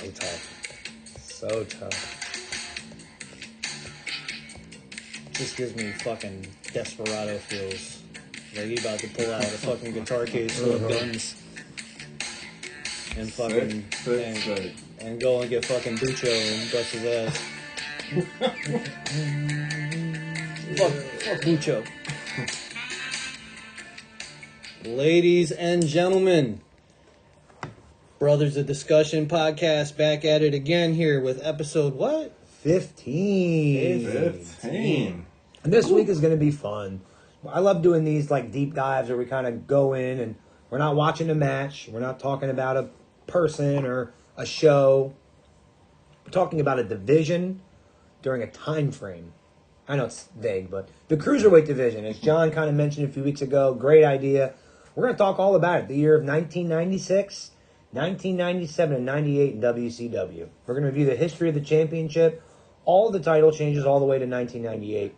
So tough. So tough. Just gives me fucking Desperado feels. Like he about to pull out a fucking guitar case full of guns. And fucking... And go and get fucking Bucho and bust his ass. fuck Bucho. Ladies and gentlemen, Brothers of Discussion podcast back at it again here with episode what? 15. And this week is going to be fun. I love doing these like deep dives where we kind of go in and we're not watching a match. We're not talking about a person or a show. We're talking about a division during a time frame. I know it's vague, but the Cruiserweight Division, as John kind of mentioned a few weeks ago, great idea. We're going to talk all about it. The year of 1996, 1997, and 98 in WCW. We're going to review the history of the championship, all the title changes all the way to 1998.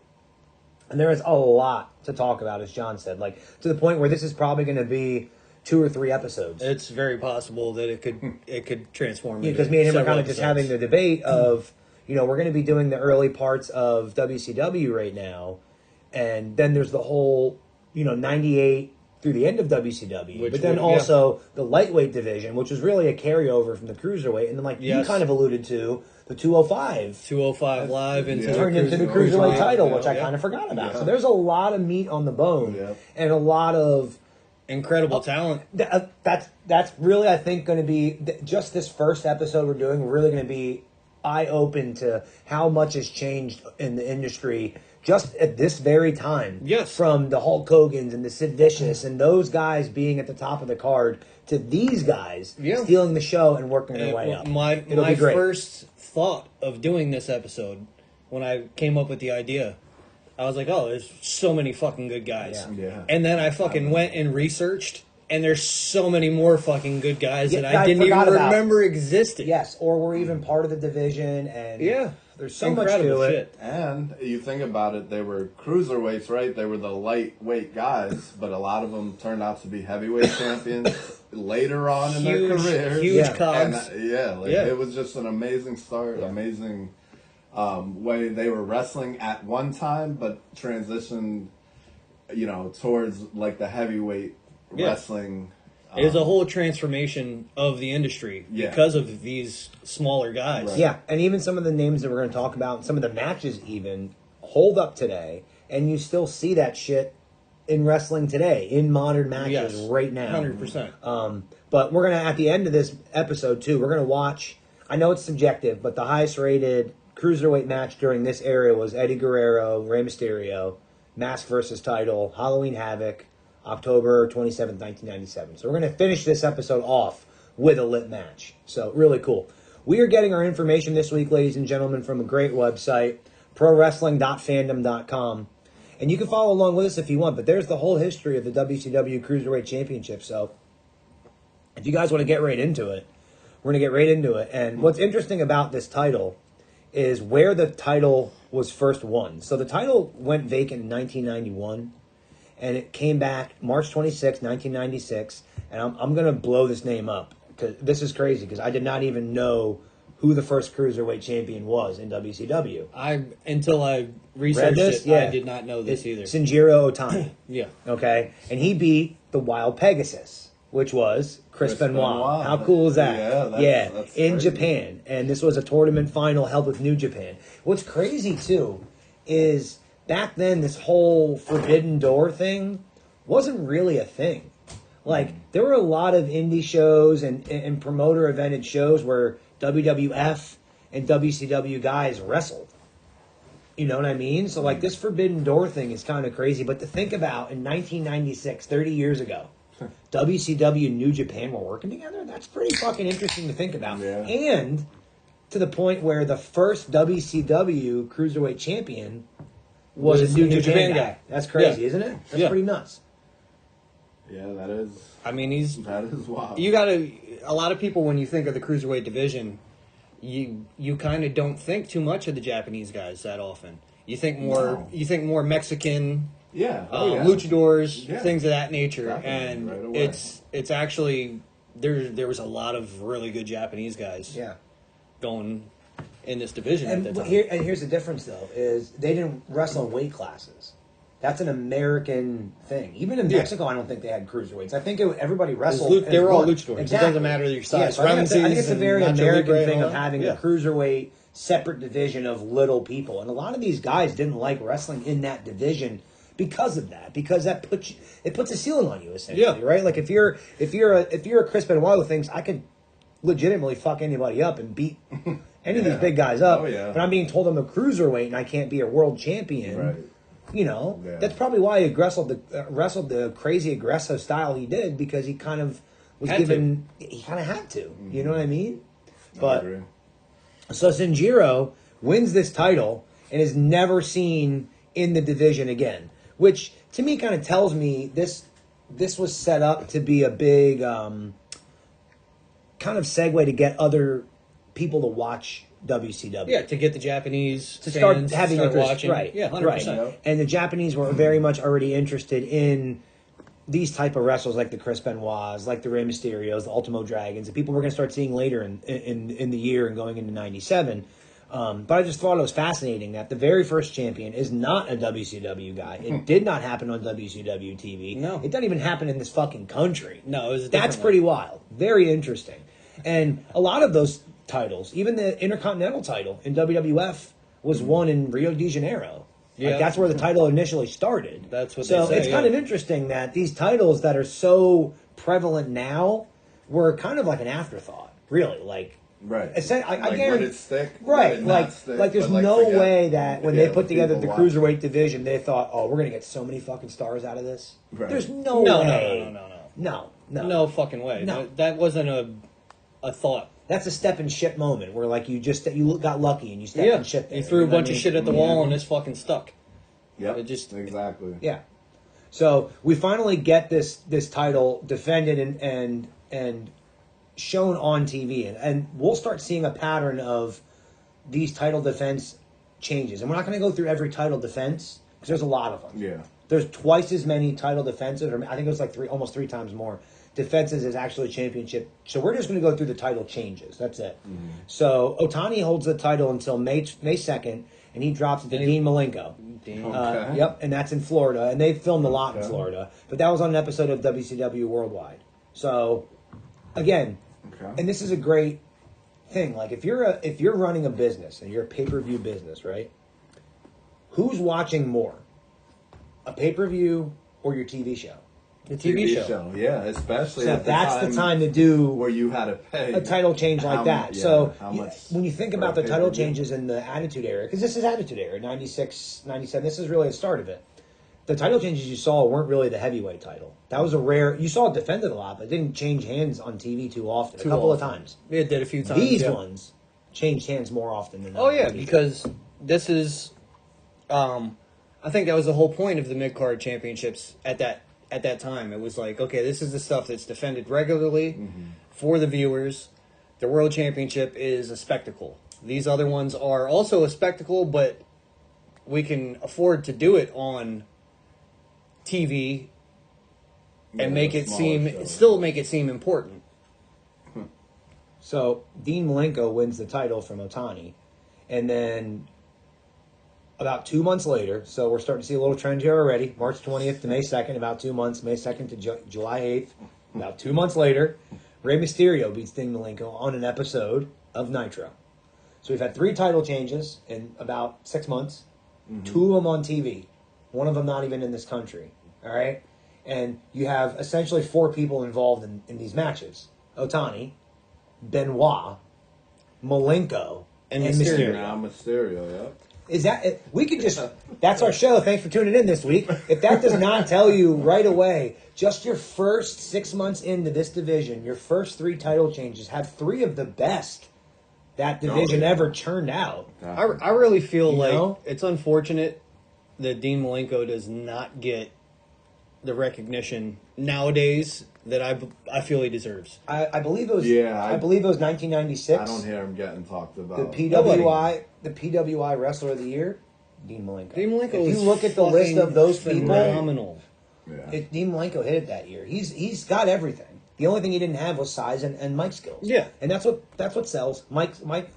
And there is a lot to talk about, as John said, like to the point where this is probably going to be 2 or 3 episodes. It's very possible that it could transform. Yeah, because me and him are kind of just having the debate of, you know, we're going to be doing the early parts of WCW right now, and then there's the whole, you know, 98 through the end of WCW, but then also the lightweight division, which was really a carryover from the Cruiserweight, and then like you kind of alluded to, the 205 live turned into the Cruiserweight title, which I kind of forgot about. So there's a lot of meat on the bone and a lot of incredible talent. That's really, I think, going to be just this first episode we're doing. We're really going to be eye-open to how much has changed in the industry just at this very time. Yes. From the Hulk Hogan's and the Sid Vicious and those guys being at the top of the card to these guys stealing the show and working their way up. My first thought of doing this episode, when I came up with the idea, I was like, oh, there's so many fucking good guys. Yeah. And then I fucking went and researched, and there's so many more fucking good guys that I didn't even remember existed. Yes, or were even part of the division. And there's so incredible much to shit. it. And you think about it, they were cruiserweights, right? They were the lightweight guys, but a lot of them turned out to be heavyweight champions later on in their careers. Huge cogs. And, it was just an amazing start, amazing way they were wrestling at one time, but transitioned, you know, towards like the heavyweight wrestling. It is a whole transformation of the industry because of these smaller guys. Right. Yeah, and even some of the names that we're going to talk about, some of the matches even, hold up today, and you still see that shit in wrestling today, in modern matches right now. 100%. But we're going to, at the end of this episode, too, we're going to watch, I know it's subjective, but the highest rated Cruiserweight match during this era was Eddie Guerrero, Rey Mysterio, Mask versus title, Halloween Havoc, October 27th, 1997. So we're going to finish this episode off with a lit match. So really cool. We are getting our information this week, ladies and gentlemen, from a great website, prowrestling.fandom.com. And you can follow along with us if you want, but there's the whole history of the WCW Cruiserweight Championship. So if you guys want to get right into it, we're going to get right into it. And what's interesting about this title is where the title was first won. So the title went vacant in 1991. And it came back March 26, 1996. And I'm going to blow this name up, because this is crazy, because I did not even know who the first Cruiserweight champion was in WCW. Until I researched it, I did not know this either. Shinjiro Otani. Yeah. Okay? And he beat the Wild Pegasus, which was Chris Benoit. How cool is that? That's in crazy. Japan. And this was a tournament final held with New Japan. What's crazy, too, is back then, this whole Forbidden Door thing wasn't really a thing. Like, there were a lot of indie shows and promoter-evented shows where WWF and WCW guys wrestled. You know what I mean? So, like, this Forbidden Door thing is kind of crazy. But to think about, in 1996, 30 years ago, WCW and New Japan were working together? That's pretty fucking interesting to think about. Yeah. And to the point where the first WCW Cruiserweight champion was a New Japan guy. That's crazy, isn't it? That's pretty nuts. Yeah, that is. I mean, that is wild. You gotta. A lot of people, when you think of the Cruiserweight division, you kind of don't think too much of the Japanese guys that often. You think more. No. You think more Mexican. Yeah. Luchadors, Yeah. things of that nature, Definitely, and right away. it's actually there was a lot of really good Japanese guys. Yeah. going in this division at that time. And here's the difference, though, is they didn't wrestle in weight classes. That's an American thing. Even in Mexico, I don't think they had cruiserweights. I think everybody wrestled. They were all luchadors. Exactly. It doesn't matter your size. So I think it's a very American thing of having a cruiserweight separate division of little people. And a lot of these guys didn't like wrestling in that division because of that. Because that puts a ceiling on you, essentially, right? Like if you're a Chris Benoit who thinks I could legitimately fuck anybody up and beat any of these big guys up, but I'm being told I'm a cruiserweight and I can't be a world champion. Right. You know, that's probably why he wrestled the crazy aggressive style he did, because he kind of was he kind of had to. Mm-hmm. You know what I mean? But I agree. So Shinjiro wins this title and is never seen in the division again, which to me kind of tells me this was set up to be a big kind of segue to get other people to watch WCW. Yeah, to get the Japanese to start fans having to start interest, watching. right? Yeah, 100%. Right. And the Japanese were very much already interested in these type of wrestlers, like the Chris Benoits, like the Rey Mysterios, the Ultimo Dragons, that people we're going to start seeing later in the year and going into '97. But I just thought it was fascinating that the very first champion is not a WCW guy. It did not happen on WCW TV. No, it doesn't even happen in this fucking country. No, it was that's pretty wild. Very interesting. And a lot of those titles, even the Intercontinental title in WWF, was won in Rio de Janeiro. Yeah, like that's where the title initially started. That's what so they say, it's kind of interesting that these titles that are so prevalent now were kind of like an afterthought, really. Like, right? I guarantee, would it stick? Right? Like there's no way that when they put together the Cruiserweight division, they thought, oh, we're gonna get so many fucking stars out of this. Right. There's no way. No fucking way. No. That wasn't a thought. That's a step and shit moment where like you got lucky and you stepped and shit there. You threw a bunch of shit at the wall and it's fucking stuck. Yeah, exactly. Yeah. So we finally get this title defended and shown on TV, and we'll start seeing a pattern of these title defense changes. And we're not going to go through every title defense because there's a lot of them. Yeah. There's twice as many title defenses, or I think it was like almost three times more defenses as actually championship. So we're just going to go through the title changes. That's it. Mm-hmm. So Otani holds the title until May 2nd, and he drops it to Dean Malenko. Okay. Yep, and that's in Florida, and they filmed a lot in Florida. But that was on an episode of WCW Worldwide. So again, and this is a great thing. Like if you're running a business and you're a pay-per-view business, right? Who's watching more, a pay-per-view or your TV show? The TV show. Yeah, especially so at the time to do where you had to pay a title change like that. Yeah, so when you think about the title changes in the Attitude Era, because this is Attitude Era, 96, 97, this is really the start of it. The title changes you saw weren't really the heavyweight title. That was a rare. You saw it defended a lot, but it didn't change hands on TV too often. A couple of times. It did a few times. These ones changed hands more often than that. Oh yeah, because this is, I think that was the whole point of the mid-card championships at that time. It was like, okay, this is the stuff that's defended regularly for the viewers. The World Championship is a spectacle. These other ones are also a spectacle, but we can afford to do it on TV and make it seem important. So Dean Malenko wins the title from Otani, and then about 2 months later, so we're starting to see a little trend here already. March 20th to May 2nd, about 2 months. May 2nd to July 8th, about 2 months later, Rey Mysterio beats Dean Malenko on an episode of Nitro. So we've had 3 title changes in about 6 months. 2 of them on TV. One of them not even in this country. All right? And you have essentially 4 people involved in these matches. Otani, Benoit, Malenko, and Mysterio. Now Mysterio, yeah. Is that we could just? That's our show. Thanks for tuning in this week. If that does not tell you right away, just your first 6 months into this division, your first 3 title changes have 3 of the best that division ever churned out. I really feel like it's unfortunate that Dean Malenko does not get the recognition nowadays that I feel he deserves. I believe it was. Yeah, I believe it was 1996. I don't hear him getting talked about. The PWI Wrestler of the Year, Dean Malenko. Dean Malenko. If you look at the list of those people, phenomenal. Dean Malenko hit it that year. He's got everything. The only thing he didn't have was size and mic skills. Yeah. And that's what sells. Mike.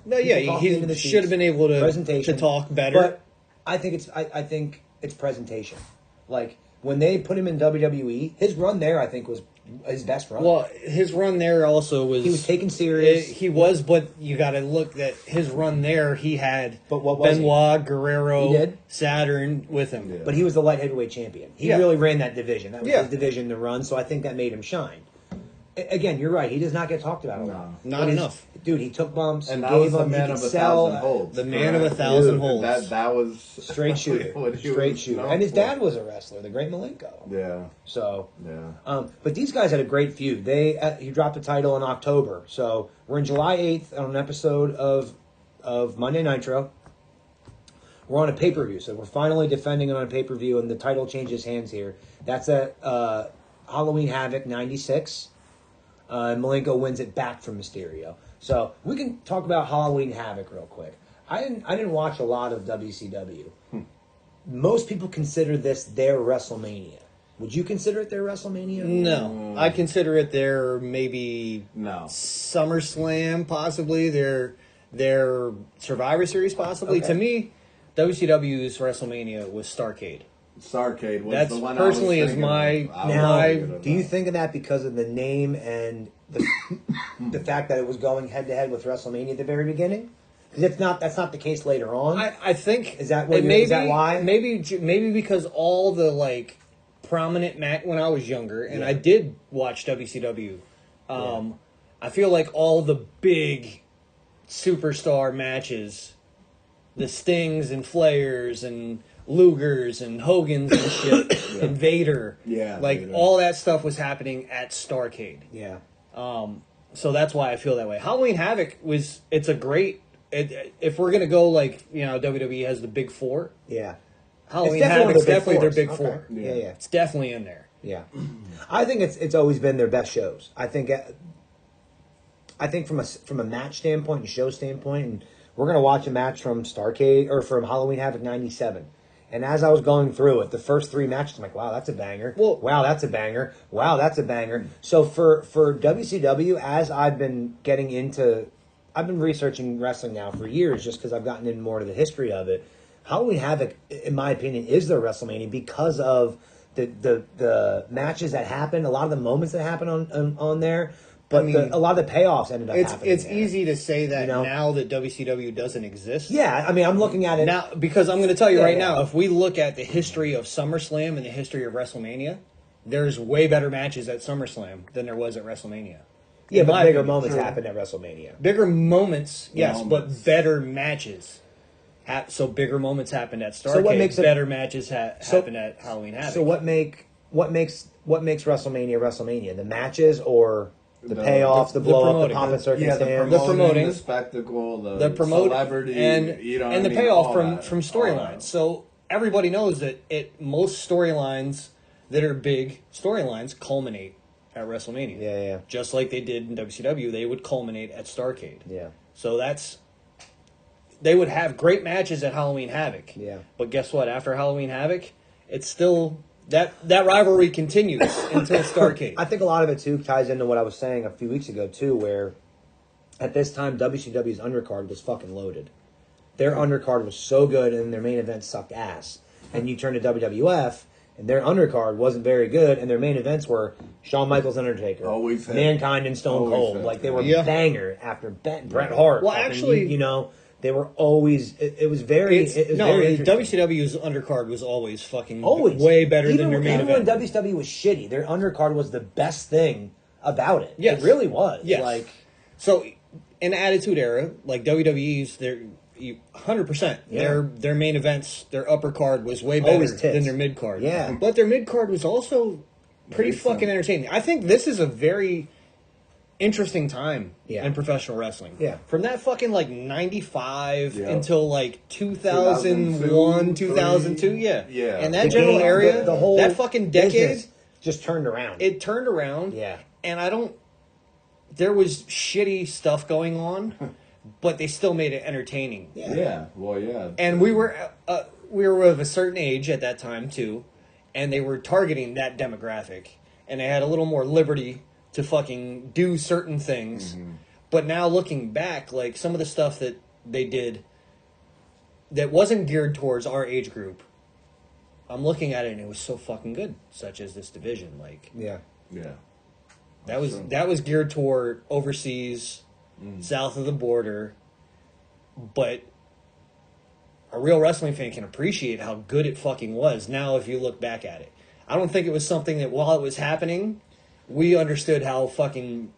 No, yeah, he should have been able to talk better. But I think it's presentation. Like when they put him in WWE, his run there I think was his best run. Well, his run there also was... He was taken serious. He was, but you got to look at his run there. He had But what was Benoit, Guerrero, He did? Saturn with him. Yeah. But he was the light heavyweight champion. He Yeah. really ran that division. That was Yeah. his division to run, so I think that made him shine. Again, you're right. He does not get talked about a lot. Not But enough. Dude, he took bumps. And he that was gave the them. He man could of a sell. thousand holds. The man of a correct? thousand Dude, holds. That was Straight shooter. what he Straight was shooter. known And his for. dad was a wrestler, the great Malenko. Yeah, So, yeah. but these guys had a great feud. He dropped the title in October. So we're in July 8th on an episode of Monday Nitro. We're on a pay-per-view, so we're finally defending it on a pay-per-view, and the title changes hands here. That's at Halloween Havoc 96. Malenko wins it back from Mysterio. So we can talk about Halloween Havoc real quick. I didn't watch a lot of WCW. Most people consider this their WrestleMania. Would you consider it their WrestleMania? No. I consider it their maybe No. SummerSlam, possibly. Their Survivor Series, possibly. Okay. To me, WCW's WrestleMania was Starrcade. Starrcade was That's the one personally I was is thinking my- of. I was Now, thinking of do you that. think of that because of the name and the fact that it was going head to head with WrestleMania at the very beginning? Because that's not the case later on. I think Is that what it you're- maybe, is that why? Maybe because all the like prominent when I was younger, and Yeah. I did watch WCW. I feel like all the big superstar matches, the Stings and Flairs and Lugers and Hogans and shit, and Vader, Yeah, like Vader. all that stuff was happening at Starrcade. yeah. So that's why I feel that way. Halloween Havoc it's a great. If we're gonna go like WWE has the big four, Yeah. Halloween It's definitely Havoc's one of their definitely their big big fours. four. Okay. Yeah, yeah. It's definitely in there. Yeah, I think it's always been their best shows. I think from a match standpoint and show standpoint, and we're gonna watch a match from Starrcade or from Halloween Havoc '97. And as I was going through it, the first three matches, I'm like, wow, that's a banger. Well- Wow, that's a banger. Wow, that's a banger. So for WCW, as I've been researching wrestling now for years, just because I've gotten in more to the history of it. Halloween Havoc, in my opinion, is their WrestleMania because of the matches that happen, a lot of the moments that happen on there, but I mean, a lot of the payoffs ended up happening. It's there. easy to say that You know? now that WCW doesn't exist. Yeah, I mean, I'm looking at it Now, because I'm going to tell you Yeah, right yeah. now, if we look at the history of SummerSlam and the history of WrestleMania, there's way better matches at SummerSlam than there was at WrestleMania. Yeah, In but my bigger opinion. moments True. happen at WrestleMania. Bigger moments, yes, Moments. but better matches. So bigger moments happened at Starrcade. So what makes it- better matches happened at Halloween Havoc? So what makes WrestleMania WrestleMania? The matches or the The- payoffs, the the blow up, the promoting. pomp and Yeah, circumstance? the promoting, promoting, the spectacle, the promote celebrity, and you know what and I the mean? payoff All from that. from All storylines. that. So everybody knows that most storylines that are big storylines culminate at WrestleMania. Yeah, yeah. Just like they did in WCW, they would culminate at Starrcade. Yeah. So they would have great matches at Halloween Havoc. Yeah. But guess what? After Halloween Havoc, it's still that rivalry continues until Starrcade. I think a lot of it too ties into what I was saying a few weeks ago too, where at this time WCW's undercard was fucking loaded. Their undercard was so good, and their main event sucked ass. And you turn to WWF, and their undercard wasn't very good, and their main events were Shawn Michaels, Undertaker, Always hit. Mankind, and Stone Always Cold. hit. Like they were Yeah. banger after Bret Hart. Well, fucking, actually- you know, they were always. It was very. It was very interesting. WCW's undercard was always fucking Always way better even, than their main even event. when WCW was shitty, their undercard was the best thing about it. Yes. It really was. Yes. Like So, in the Attitude Era, like WWE's, 100%. Yeah. Their main events, their upper card was way better Always tits. than their mid card. Yeah. But their mid card was also pretty Very fucking simple. entertaining. I think this is a very interesting time Yeah. in professional wrestling. Yeah. From that fucking like 95 Yeah. until like 2001, 2002. Yeah. Yeah. And that The general game, area, the whole that fucking decade, business just turned around. it turned around. Yeah. And there was shitty stuff going on, but they still made it entertaining. Yeah. Well, yeah. And we were of a certain age at that time too, and they were targeting that demographic, and they had a little more liberty to fucking do certain things. But now looking back, like some of the stuff that they did that wasn't geared towards our age group, I'm looking at it and it was so fucking good, such as this division. Like, Yeah. that was geared toward overseas, south of the border, but a real wrestling fan can appreciate how good it fucking was now if you look back at it. I don't think it was something that while it was happening, we understood how fucking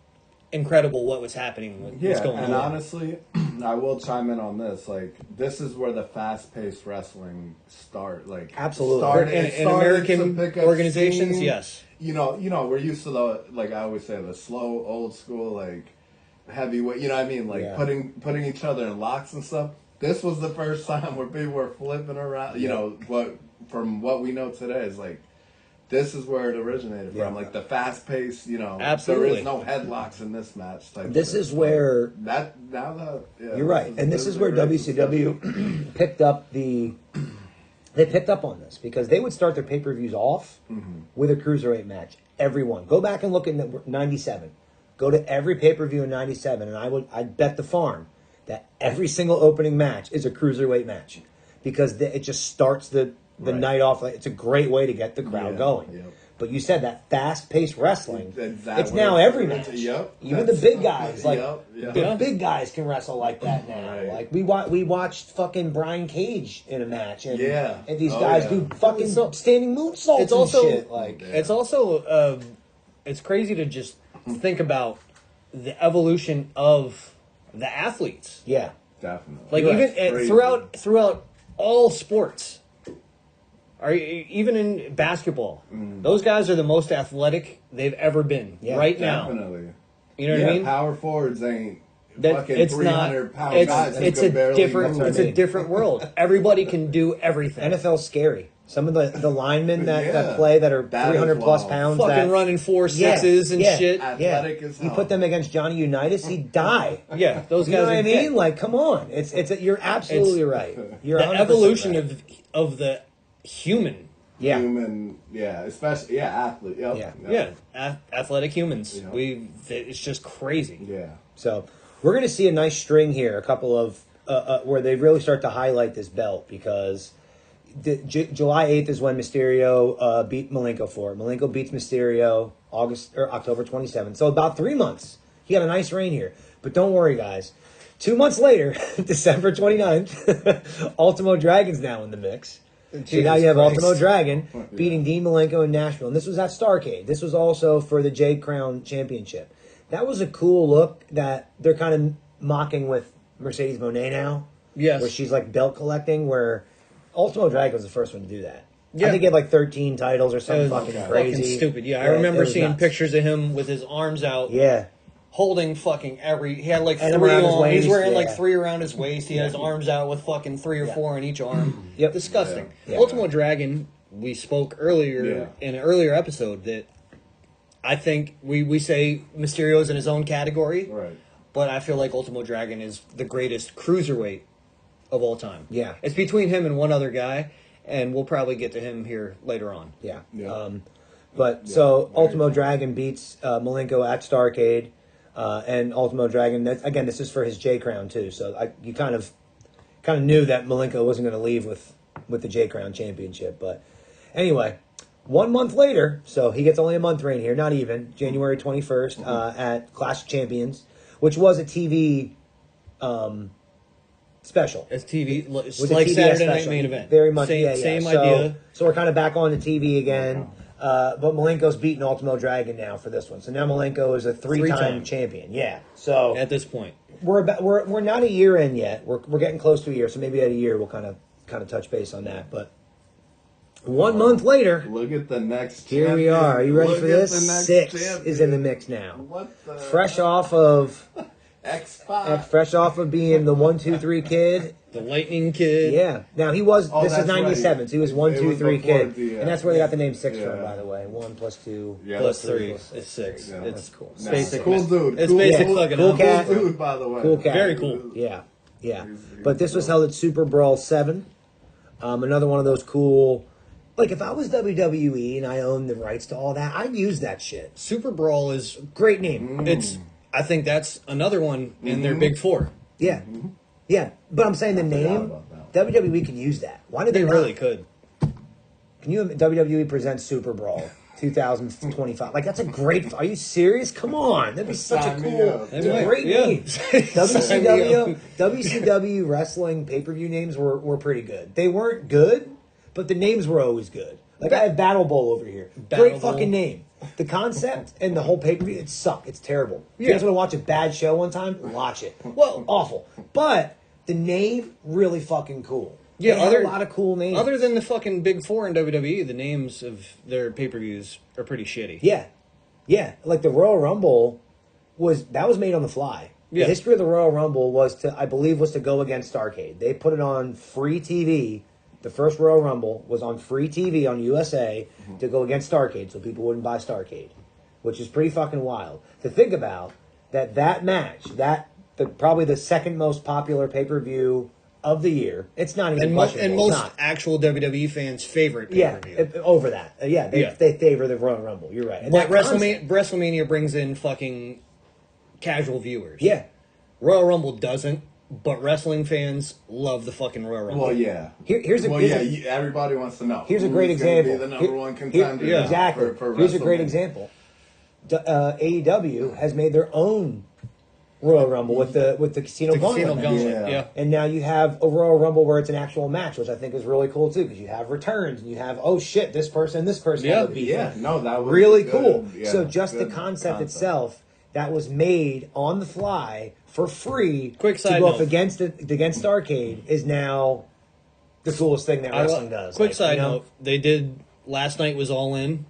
incredible what was happening. What's going on. And honestly, I will chime in on this. Like, this is where the fast-paced wrestling start. Like, Absolutely. In American organizations, steam. yes. You know, we're used to the, like I always say, the slow, old school, like, heavyweight. You know what I mean? Like, putting each other in locks and stuff. This was the first time where people were flipping around. You know, from what we know today is like, this is where it originated from. Like the fast pace, you know, Absolutely. there is no headlocks in this match. This is where you're right, and this is where WCW picked up they picked up on this because they would start their pay-per-views off with a cruiserweight match. Everyone, go back and look at '97. Go to every pay-per-view in '97, and I'd bet the farm that every single opening match is a cruiserweight match because it just starts the night off. It's a great way to get the crowd going. Yep. But you said that fast-paced wrestling, Exactly. it's now every match. Yep. Even the big guys, like Yep. the big guys can wrestle like that now. Right. Like we watched fucking Brian Cage in a match, and these Oh, guys yeah. do fucking standing moonsaults It's also and shit. Like it's also it's crazy to just think about the evolution of the athletes. yeah, Definitely. Like You're even right. throughout all sports, even in basketball, those guys are the most athletic they've ever been right now. Definitely. You know what I mean? Power forwards ain't That fucking it's 300 not. pound guys. who It's could a barely different. move. It's a different world. Everybody can do everything. NFL's scary. Some of the linemen that Yeah. play that are That is 300 plus wild. pounds, Fucking that, running 4.6s and shit. Athletic as You hell. put them against Johnny Unitas, he'd die. Yeah, those You guys. know what are I mean? dead. Like, come on. You're absolutely right. You're The 100% evolution right. of the human. yeah. human, especially athlete. Yep. Athletic humans. Yeah. It's just crazy. Yeah. So we're going to see a nice string here, a couple of where they really start to highlight this belt because July 8th is when Mysterio beat Malenko for it. Malenko beats Mysterio October 27th. So about 3 months. He had a nice reign here. But don't worry, guys. 2 months later, December 29th, Ultimo Dragon's now in the mix. So now you have Ultimo Dragon beating Dean Malenko in Nashville. And this was at Starrcade. This was also for the J Crown Championship. That was a cool look that they're kind of mocking with Mercedes Moné now. Yes. Where she's like belt collecting, where Ultimo Dragon was the first one to do that. Yeah. I think he had like 13 titles or something fucking crazy. Fucking stupid. Yeah, I It remember was seeing nuts. pictures of him with his arms out. Yeah. Holding fucking he had like And 3 around his on. He's waist, wearing like yeah. 3 around his waist. He had his arms out with fucking 3 or 4 on each arm. Yep. Disgusting. Yeah. Ultimo Dragon, we spoke earlier in an earlier episode that I think we say Mysterio's in his own category. Right. But I feel like Ultimo Dragon is the greatest cruiserweight of all time. Yeah. It's between him and one other guy, and we'll probably get to him here later on. Yeah. Yeah. So very Ultimo cool. Dragon beats Malenko at Starrcade, and Ultimo Dragon. Again, this is for his J Crown too. So you kind of knew that Malenko wasn't going to leave with the J Crown Championship. But anyway, 1 month later, so he gets only a month reign here, not even January 21st at Clash of Champions, which was a TV special. It's TV. It's With the like TBS Saturday Night special. Main Event. Very much, Same So- idea. So we're kind of back on the TV again. But Malenko's beating Ultimo Dragon now for this one. So now Malenko is a three-time Three-time. champion. Yeah. So At this point, we're not a year in yet. We're getting close to a year. So maybe at a year we'll kind of touch base on that. But 1 month later, Look at the next. here we champion. are. Are you ready Look for at this? the next 6 champion. is in the mix now. What the? Fresh off of X5. being the 1, 2, 3 kid. the Lightning Kid. Yeah. Now he was. Oh, this is that's right. '97. So he was 1, It 2, was 3 before kid, the, and that's where they got the name 6 yeah. from. By the way, 1 plus 2 Yeah. Plus 3 plus is 6. Yeah. It's That's cool. It's Nah, basic. cool dude. It's cool, basic cool, fucking. cool cat. Cool dude, by the way. Cool cat. Very cool. Yeah. He's But this was held at Super Brawl 7. Another one of those cool. Like if I was WWE and I owned the rights to all that, I'd use that shit. Super Brawl is Great name. I think that's another one in their big four. Yeah. Yeah. But I'm saying the name, about that WWE can use that. Why did they They not? really could. Can you WWE present Super Brawl 2025? Like that's a great. Are you serious? Come on, that'd be such a Sign me cool, up. it's a Yeah. great Yeah. name. WCW wrestling pay-per-view names were pretty good. They weren't good, but the names were always good. Like I have Battle Bowl over here. Battle Great Bowl. fucking name. The concept and the whole pay-per-view, it sucked. It's terrible. If you Yeah. guys want to watch a bad show one time, watch it. Well, awful. But the name really fucking cool. Yeah, They had a lot of cool names. Other than the fucking big four in WWE, the names of their pay-per-views are pretty shitty. Yeah, yeah. Like the Royal Rumble was made on the fly. Yeah. The history of the Royal Rumble was to go against Starrcade. They put it on free TV. The first Royal Rumble was on free TV on USA to go against Starrcade, so people wouldn't buy Starrcade, which is pretty fucking wild to think about. That match, probably the second most popular pay-per-view of the year. It's not even questionable. And It's most not. actual WWE fans' favorite Yeah, pay-per-view. over that. Yeah. They favor the Royal Rumble. You're right. And But that concept- WrestleMania brings in fucking casual viewers. Yeah. Royal Rumble doesn't, but wrestling fans love the fucking Royal Rumble. Well, yeah. Here's a Everybody wants to know. Here's a great who's gonna example. Be the number one contender. yeah. Exactly. For Here's a great WrestleMania. example. AEW has made their own Royal Rumble with the Casino The Gauntlet Casino match. Gauntlet, Yeah. yeah. And now you have a Royal Rumble where it's an actual match, which I think is really cool too, because you have returns and you have this person and this person Yeah. have a beef. Yeah, no, that was Really good. cool. Yeah, So just the good concept itself that was made on the fly for free Quick to side go up note. against Arcade is now the coolest thing that wrestling does. Quick Like, side you know? note: they did last night was All In,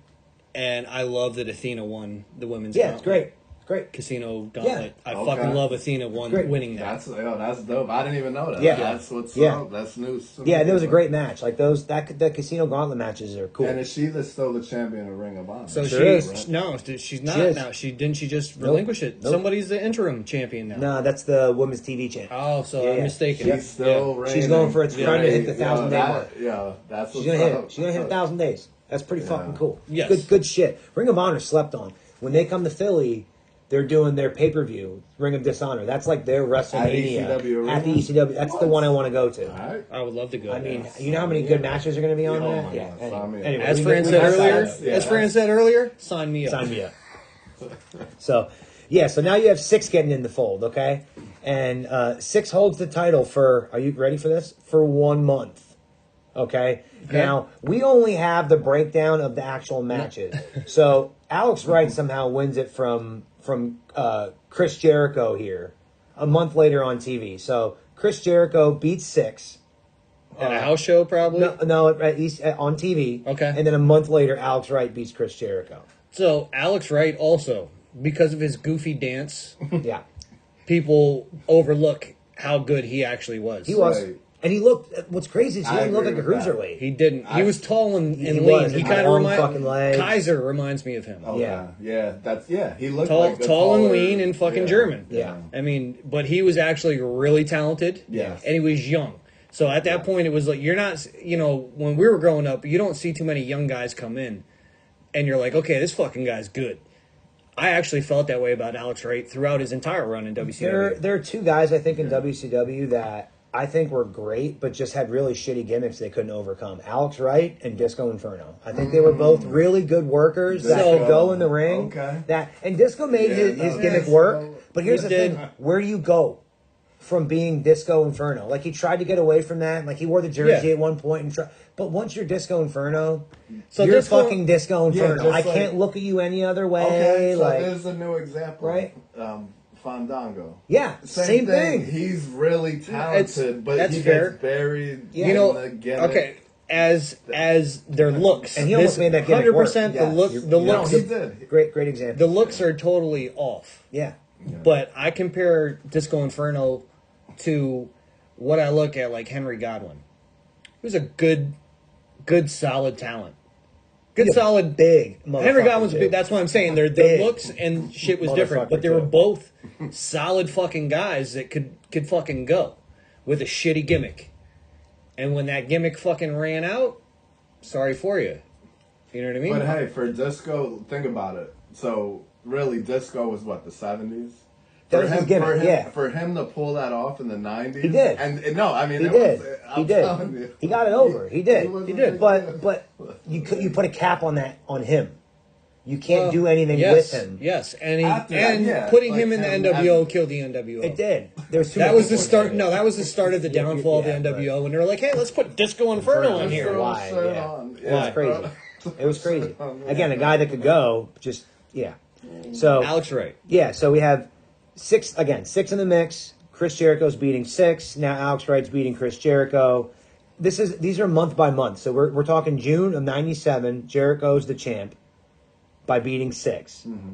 and I love that Athena won the women's. Yeah, it's gauntlet. great. It's great. Casino Gauntlet. I Okay. fucking love Athena Great. winning that. That's dope. I didn't even know that. Yeah. That's what's Yeah. up. That's news. to Yeah, me. and it was a great match. Like the Casino Gauntlet matches are cool. And is she still the champion of Ring of Honor? So Sure she is. no, she's not She is. now. She just Nope. relinquish it. Nope. Somebody's the interim champion now. No, that's the women's TV champ. Oh, so Yeah, I'm yeah. mistaken. She's still reigning. She's going for trying to hit the 1,000-day that- mark. Yeah, that's She's what's gonna hit up. it. She's gonna hit 1,000 days. That's pretty fucking cool. Yes. Good shit. Ring of Honor slept on. When they come to Philly, they're doing their pay-per-view, Ring of Dishonor. That's like their WrestleMania ECW at the Arena? ECW. That's the one I want to go to. All right. I would love to go. I mean, there. you know how many good matches are going to be on Oh there? my Yeah. God, sign me up. Anyway, as we Fran can- said we can earlier, decide. Yeah. as Fran said earlier, sign me up. Sign me up. So, yeah, so now you have 6 getting in the fold, okay? And 6 holds the title for, are you ready for this? For 1 month, okay? Now, we only have the breakdown of the actual matches. So, Alex Wright somehow wins it from Chris Jericho here a month later on TV. So, Chris Jericho beats 6. At a house show, probably. No, on TV. Okay. And then a month later, Alex Wright beats Chris Jericho. So Alex Wright also, because of his goofy dance, Yeah. people overlook how good he actually was. He was. Right. And he looked, what's crazy is he I didn't look like agree a with that. cruiserweight. He didn't. He was tall and He lean. was. He He kind had of long fucking legs. Kaiser reminds me of him. Oh, Yeah. yeah. He looked Tall, like the tall and taller- lean and fucking yeah, German. Yeah. I mean, but he was actually really talented. Yes. And he was young. So at that point, it was like, you're not, when we were growing up, you don't see too many young guys come in and you're like, okay, this fucking guy's good. I actually felt that way about Alex Wright throughout his entire run in WCW. There are 2 guys, I think, in WCW that I think were great, but just had really shitty gimmicks they couldn't overcome. Alex Wright and Disco Inferno. I think they were both really good workers that Disco. could go in the ring. Okay. And Disco made Yeah, his no, gimmick Disco. work. But here's He the did. thing. Where do you go from being Disco Inferno? Like, he tried to get away from that. Like, he wore the jersey Yeah. at one point. But once you're Disco Inferno, So you're Disco- fucking Disco Inferno. just I like- can't look at you any other way. Okay, so like, there's a new example. Right. Fandango. yeah, same thing. He's really talented, but that's he fair. gets buried Yeah. in the gimmick. Okay, as their looks, And he almost made that gimmick work. 100% Yes. the look, the No, looks, he did. Great example. the looks are totally off. Yeah. But I compare Disco Inferno to what I look at like Henry Godwin. He was a good, solid talent. Good, He's a solid. big Henry motherfucker, Godwin's too. big. That's what I'm saying. Their Big. looks and shit was different, Motherfucker, but they were too. both solid fucking guys that could fucking go with a shitty gimmick. And when that gimmick fucking ran out, sorry for you. You know what I mean? But hey, for disco, think about it. So really, disco was what, the 70s? That was his gimmick, for him to pull that off in the 90s. He did. And no, I mean, He it did. was, He I'm did. telling you. He got it over. He did. He did. But you put a cap on that on him. You can't do anything yes, with him. Yes, and After that, yeah, putting like him in the him NWO as- killed the NWO. It did. There was too That many was the people start. in No, it. that was the start of the downfall of the NWO, and they were like, "Hey, let's put Disco Inferno in here." Throw a Why? shirt Yeah. on. It was crazy. It was crazy. Again, a guy that could go, just yeah. So Alex Wright. yeah, so we have six in the mix. Chris Jericho's beating 6. Now Alex Wright's beating Chris Jericho. These are month by month. So we're talking June of '97. Jericho's the champ by beating 6. Mm-hmm.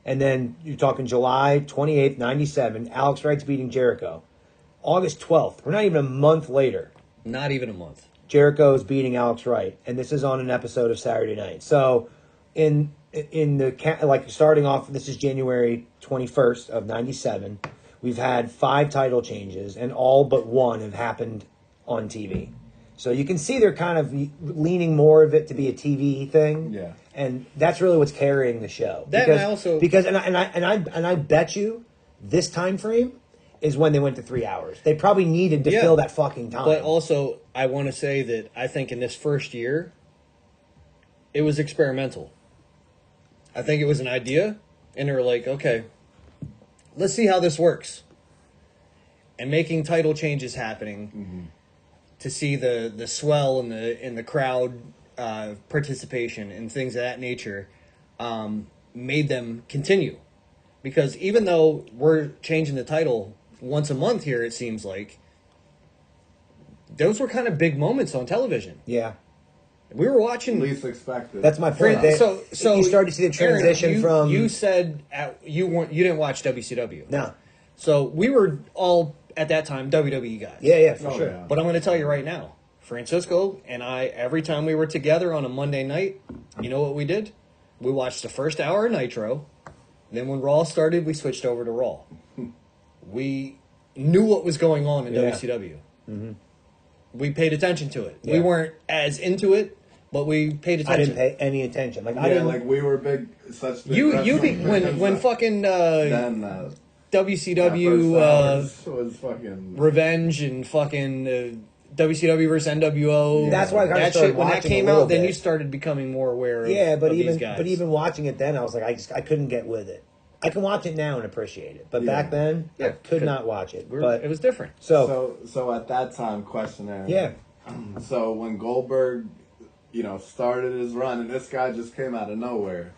And then you're talking July 28th, '97. Alex Wright's beating Jericho. August 12th. We're not even a month later. Not even a month. Jericho's beating Alex Wright, and this is on an episode of Saturday Night. So, in the starting off, this is January 21st of '97. We've had 5 title changes, and all but one have happened on TV. So you can see they're kind of leaning more of it to be a TV thing. Yeah. And that's really what's carrying the show. That and I also- because I bet you this time frame is when they went to 3 hours. They probably needed to Yeah. fill that fucking time. But also, I want to say that I think in this first year, it was experimental. I think it was an idea, and they were like, okay, let's see how this works. And making title changes happening to see the swell in the crowd participation and things of that nature made them continue. Because even though we're changing the title once a month here, it seems like, those were kind of big moments on television. yeah. We were watching. Least expected. That's my point. So You started to see the transition Aaron, from... You said you didn't watch WCW. No. So we were all at that time WWE guys. Yeah, for Oh, sure. yeah. But I'm going to tell you right now, Francisco and I, every time we were together on a Monday night, you know what we did? We watched the first hour of Nitro. Then when Raw started, we switched over to Raw. We knew what was going on in Yeah. WCW. Mm-hmm. We paid attention to it. Yeah. We weren't as into it, but we paid I attention. didn't pay any attention. Like I Yeah, didn't. like we were such big You wrestling when fans fucking then WCW was fucking Revenge and fucking WCW versus NWO. That's why I kinda that started shit, when that watching came a little out, then bit. you started becoming more aware of, yeah, of these guys. but even watching it then, I was like, I couldn't get with it. I can watch it now and appreciate it, but back then, I Yeah, could not watch it. it But was different. so at that time, questionnaire. yeah, So when Goldberg, started his run, and this guy just came out of nowhere,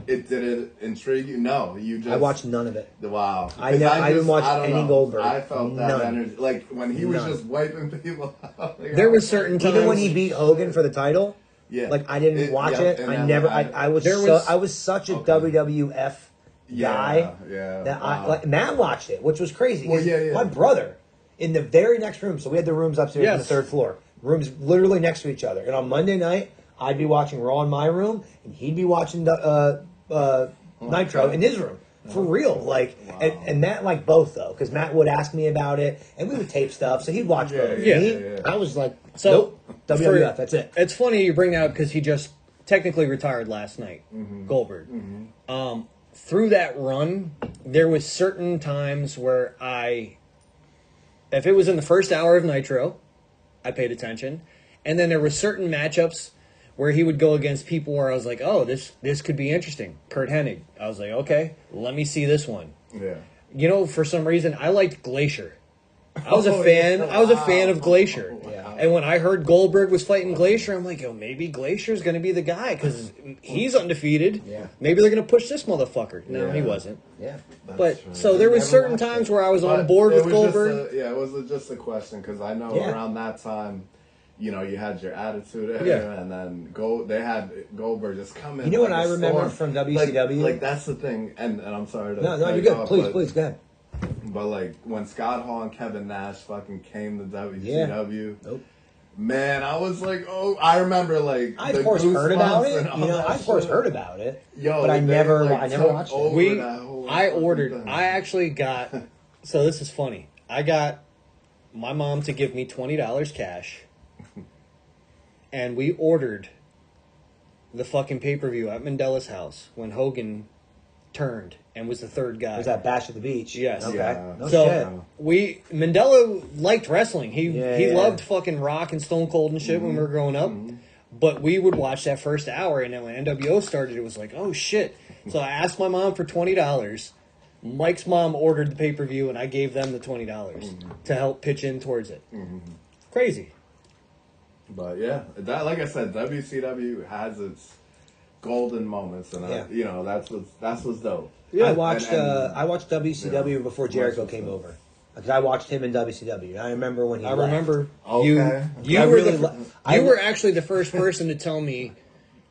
did it intrigue you? No, you just I watched none of it. Wow. I didn't watch I don't any know. Goldberg. I felt that None. energy, like when he was None. just wiping people out. Like, There was certain times Even when he beat Hogan for the title, yeah, like I didn't watch it. and I then never. I- I was there so was- I was such a Okay. WWF guy yeah. that wow. Matt watched it, which was crazy. Well, yeah. My brother in the very next room. So we had the rooms upstairs on the Yes. 3rd floor. Rooms literally next to each other. And on Monday night, I'd be watching Raw in my room, and he'd be watching Nitro in his room. For real, like, Wow. and Matt liked both though, because Matt would ask me about it, and we would tape stuff, so he'd watch both. yeah, Me, yeah. I was like, So, nope, WWF, for- that's it. It's funny you bring that up because he just technically retired last night, Goldberg. Through that run, there was certain times where if it was in the first hour of Nitro, I paid attention, and then there were certain matchups where he would go against people where I was like, oh, this could be interesting. Kurt Hennig. I was like, okay, let me see this one. Yeah. For some reason, I liked Glacier. I was a Oh, fan. yeah. I was a fan of Glacier. Wow. And when I heard Goldberg was fighting Glacier, I'm like, yo, maybe Glacier's going to be the guy because he's undefeated. Yeah. Maybe they're going to push this motherfucker. No, he Yeah. wasn't. Yeah. But true. so there was Never certain watched times it. where I was on But board it with was just Goldberg. it was just a question because I know Yeah. around that time, you had your attitude era, Yeah. and then they had Goldberg just come in. You know what like I a remember storm. from WCW? Like that's the thing, and I'm sorry to No, cut you're you good. off, Please, go ahead. But like when Scott Hall and Kevin Nash fucking came to WCW, Nope. man, I was like, oh, I remember like I the of course heard about goosebumps it. and all that I of course shit. heard about it. Yo, but I they, never like, took watched it. over that whole I fucking ordered. thing. I actually got. So this is funny. I got my mom to give me $20 cash, and we ordered the fucking pay-per-view at Mandela's house when Hogan turned and was the third guy. Was that Bash at the Beach? Yes. Okay. Yeah. No So Mandela liked wrestling. He Yeah. loved fucking Rock and Stone Cold and shit when we were growing up. But we would watch that first hour, and then when NWO started, it was like, oh shit. So I asked my mom for $20. Mike's mom ordered the pay-per-view, and I gave them the $20 to help pitch in towards it. Crazy. But yeah, that, like I said, WCW has its golden moments, and that's what's dope. Yeah. I watched WCW before Jericho came over. Because I watched him in WCW. I remember when he left. Remember Okay. you I were actually the first person to tell me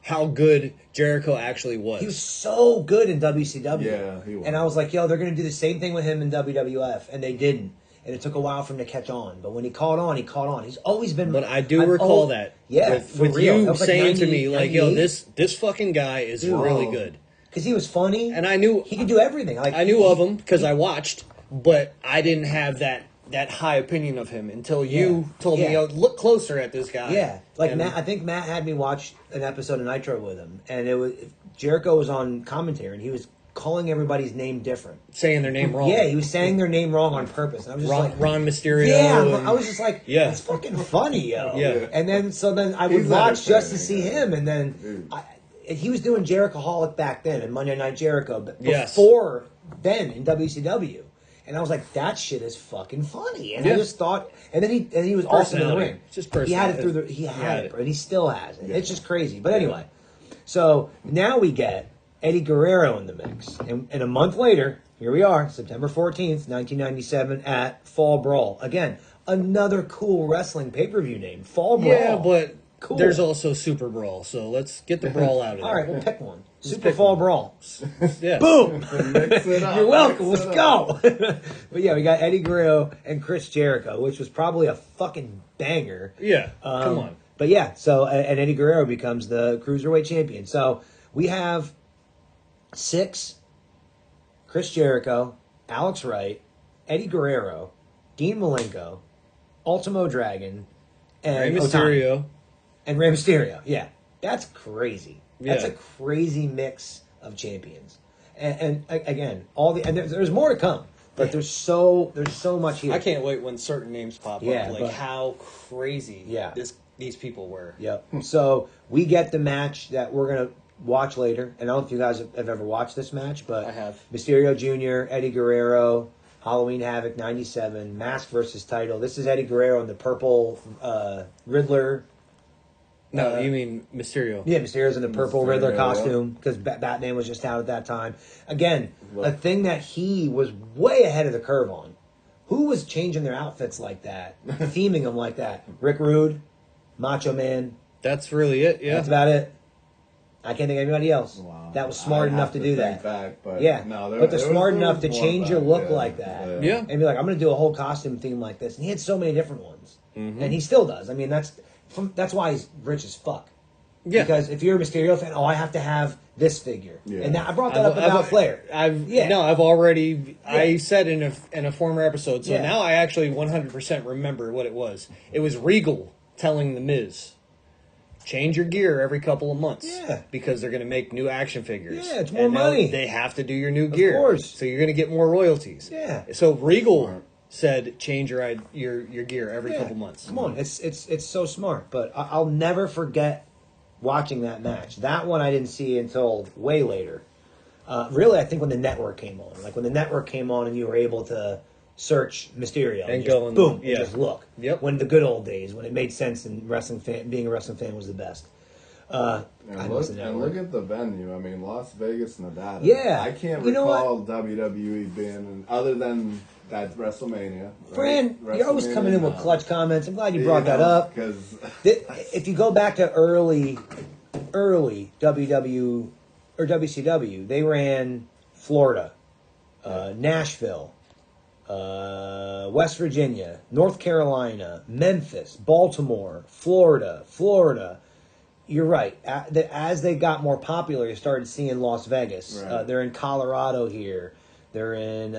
how good Jericho actually was. He was so good in WCW. Yeah, he was. And I was like, yo, they're going to do the same thing with him in WWF. And they didn't. And it took a while for him to catch on. But when he caught on, he caught on. He's always been... But I do recall that. Yeah, With real. you That was like saying to 90, me, like, 98. yo, this fucking guy is really good. Because he was funny. And I knew... He could do everything. Like I knew of him because I watched, but I didn't have that high opinion of him until you told me, yo, look closer at this guy. Yeah. Like, And- Matt, I think Matt had me watch an episode of Nitro with him. And it was... Jericho was on commentary, and he was calling everybody's name different. saying their name wrong. Yeah, he was saying their name wrong on purpose. And I was just like... Ron Mysterio. Yeah, and- I was just like, Yeah. it's fucking funny, yo. Yeah. And then I would He's watch just to entertaining, see him, and then he was doing Jerichoholic back then, and Monday Night Jericho, but Yes. before then in WCW. And I was like, that shit is fucking funny. And I Yeah. just thought, and then he was awesome in the Personality. ring. Just He had it personality. he had it, and he still has it. Yeah. It's just crazy. But anyway, so now we get Eddie Guerrero in the mix. And a month later, here we are, September 14th, 1997, at Fall Brawl. Again, another cool wrestling pay-per-view name, Fall Brawl. Yeah, but Cool. there's also Super Brawl, so let's get the brawl out of there. All right, we'll pick one. Super pick Fall one. Brawl. Yeah. Boom! Mix it up, You're welcome. mix Let's it up. go. But yeah, we got Eddie Guerrero and Chris Jericho, which was probably a fucking banger. Yeah, come on. But yeah, so and Eddie Guerrero becomes the Cruiserweight champion. So we have 6: Chris Jericho, Alex Wright, Eddie Guerrero, Dean Malenko, Ultimo Dragon, and Rey Otani. Mysterio. And Rey Mysterio. Yeah, that's crazy. That's Yeah. a crazy mix of champions. And again, there's more to come. But there's so much here. I can't wait when certain names pop Yeah, up. Like but- how crazy Yeah. these people were. Yep. So we get the match that we're gonna watch later. And I don't know if you guys have ever watched this match, but I have. Mysterio Jr., Eddie Guerrero, Halloween Havoc '97, Mask versus title. This is Eddie Guerrero in the purple Riddler. No, you mean Mysterio. Yeah, Mysterio's in the purple Mysterio, Riddler yeah. costume because Batman was just out at that time. Again, a thing that he was way ahead of the curve on. Who was changing their outfits like that, theming them like that? Rick Rude, Macho Man. That's really it. Yeah. That's about it. I can't think of anybody else Wow. that was smart I'd enough have to do think that. back, but Yeah, no, but they're smart enough to more change your back, look yeah. like that. Yeah. And be like, I'm going to do a whole costume theme like this. And he had so many different ones, Mm-hmm. and he still does. I mean, that's why he's rich as fuck. Yeah. Because if you're a Mysterio fan, I have to have this figure. Yeah. And I brought that up about Flair. I've already I said in a former episode. So Yeah. now I actually 100% remember what it was. It was Regal telling the Miz, change your gear every couple of months. Yeah. Because they're going to make new action figures. Yeah, it's more And now money. They have to do your new gear. course. So you're going to get more royalties. Yeah. So Regal said change your gear every couple months. Come on, it's so smart. But I'll never forget watching that match. That one I didn't see until way later. Really, I think when the network came on. Like when the network came on and you were able to search Mysterio And just, go and- boom, yeah. and just look. Yep. When the good old days, when it made sense and being a wrestling fan was the best. I must have never Look at the venue. I mean, Las Vegas, Nevada. Yeah. I can't You know recall WWE being other than that WrestleMania. Fran, you're always coming in with clutch comments. I'm glad you brought that up. Because If you go back to early WW or WCW, they ran Florida, Nashville, West Virginia, North Carolina, Memphis, Baltimore, Florida. You're right. As they got more popular, you started seeing Las Vegas. Right. They're in Colorado here. They're in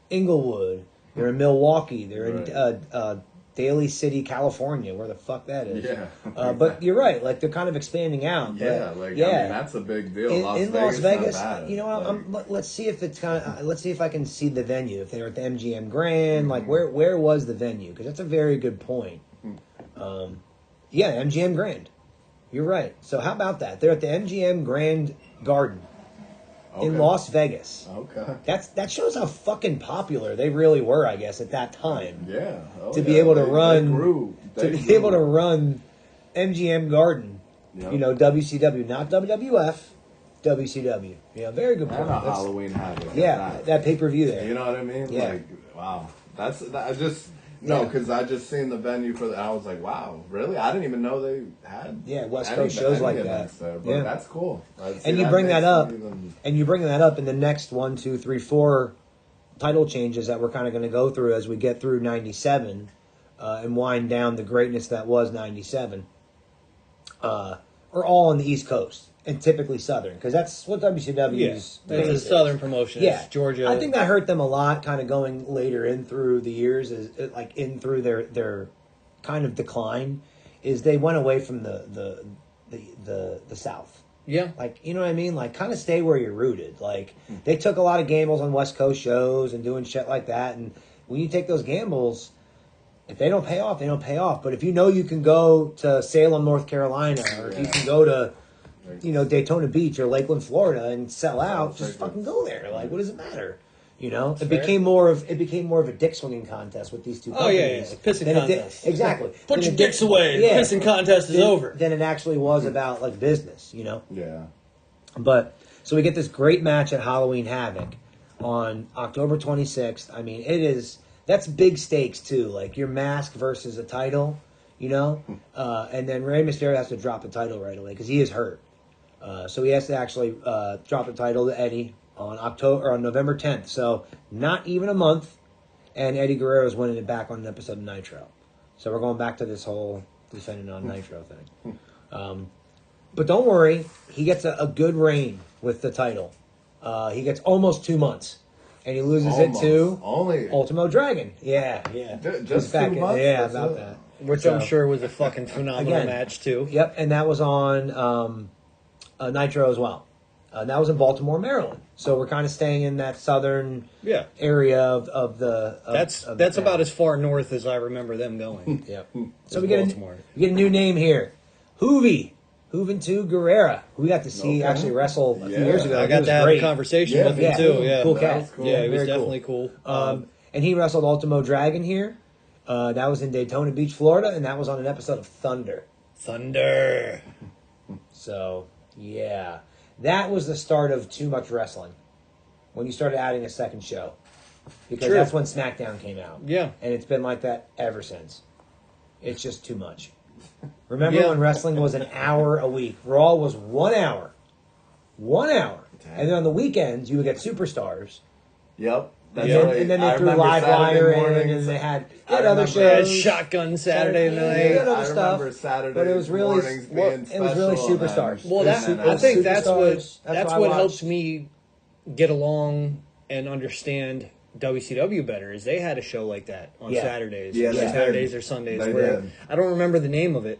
Inglewood. They're in Milwaukee. They're in Daly City, California, where the fuck that is. Yeah. But you're right. Like they're kind of expanding out. Yeah, but, I mean that's a big deal. In Las Vegas, not bad. you know, let's see if it's kind of. Let's see if I can see the venue. If they're at the MGM Grand, like where was the venue? Because that's a very good point. Yeah, MGM Grand. You're right. So how about that? They're at the MGM Grand Garden in Las Vegas. Okay. That shows how fucking popular they really were, I guess, at that time. Yeah. To be able to run, They to be grew. able to run MGM Garden. Yep. You know, WCW, not WWF, WCW. Yeah, very good point. And a Halloween Havoc. Yeah, that pay-per-view there. You know what I mean? Yeah. Like, wow. I just because I just seen the venue for I was like, wow, really? I didn't even know they had West Coast shows like that. events there, but that's cool. And you bring that up, and you bring that up in the next 1, 2, 3, 4 title changes that we're kind of going to go through as we get through '97 and wind down the greatness that was '97. Are all on the East Coast and typically Southern because that's what WCW's. It's a Southern promotion. Yeah, It's Georgia. I think that hurt them a lot, kind of going later in through the years, like in through their kind of decline, is they went away from the South. Yeah. Like, you know what I mean? Like, kind of stay where you're rooted. Like, they took a lot of gambles on West Coast shows and doing shit like that. And when you take those gambles, if they don't pay off, they don't pay off. But if you know you can go to Salem, North Carolina, or if you can go to, you know, Daytona Beach or Lakeland, Florida, and sell out, just fucking go there. Like, what does it matter? You know, it became more of a dick swinging contest with these two companies. Oh yeah. Pissing contest. Exactly. Put your dicks away. The pissing contest is over. Then it actually was about like business. You know. Yeah. But so we get this great match at Halloween Havoc on October 26th. I mean, that's big stakes too. Like your mask versus a title, you know, and then Rey Mysterio has to drop the title right away because he is hurt. So he has to actually drop the title to Eddie on November 10th. So not even a month, and Eddie Guerrero's winning it back on an episode of Nitro. So we're going back to this whole defending on Nitro thing. But don't worry, he gets a good reign with the title. He gets almost 2 months. And he loses it to Ultimo Dragon. Yeah. Just 2 months? Yeah, about that. Which I'm sure was a fucking phenomenal match too. Yep, and that was on Nitro as well. That was in Baltimore, Maryland. So we're kind of staying in that southern area of the. That's about as far north as I remember them going. Yep. So we get a new name here, Juventud Guerrera, who we got to see actually wrestle a few years ago. I got to have a conversation with him too. Yeah, cool cat. Cool. Yeah, he was definitely cool. And he wrestled Ultimo Dragon here. That was in Daytona Beach, Florida, and that was on an episode of Thunder. So yeah, that was the start of too much wrestling. When you started adding a second show, because that's when SmackDown came out. Yeah, and it's been like that ever since. It's just too much. Remember when wrestling was an hour a week? Raw was 1 hour. 1 hour. And then on the weekends, you would get superstars. Yep. That's right. And then they threw Live Wire in, and they had other shows. Shotgun Saturday night. I remember Saturday but it was really mornings being superstars. Well, I think that's what helped me get along and understand WCW better. Is they had a show like that on Saturdays, Saturdays or Sundays. I don't remember the name of it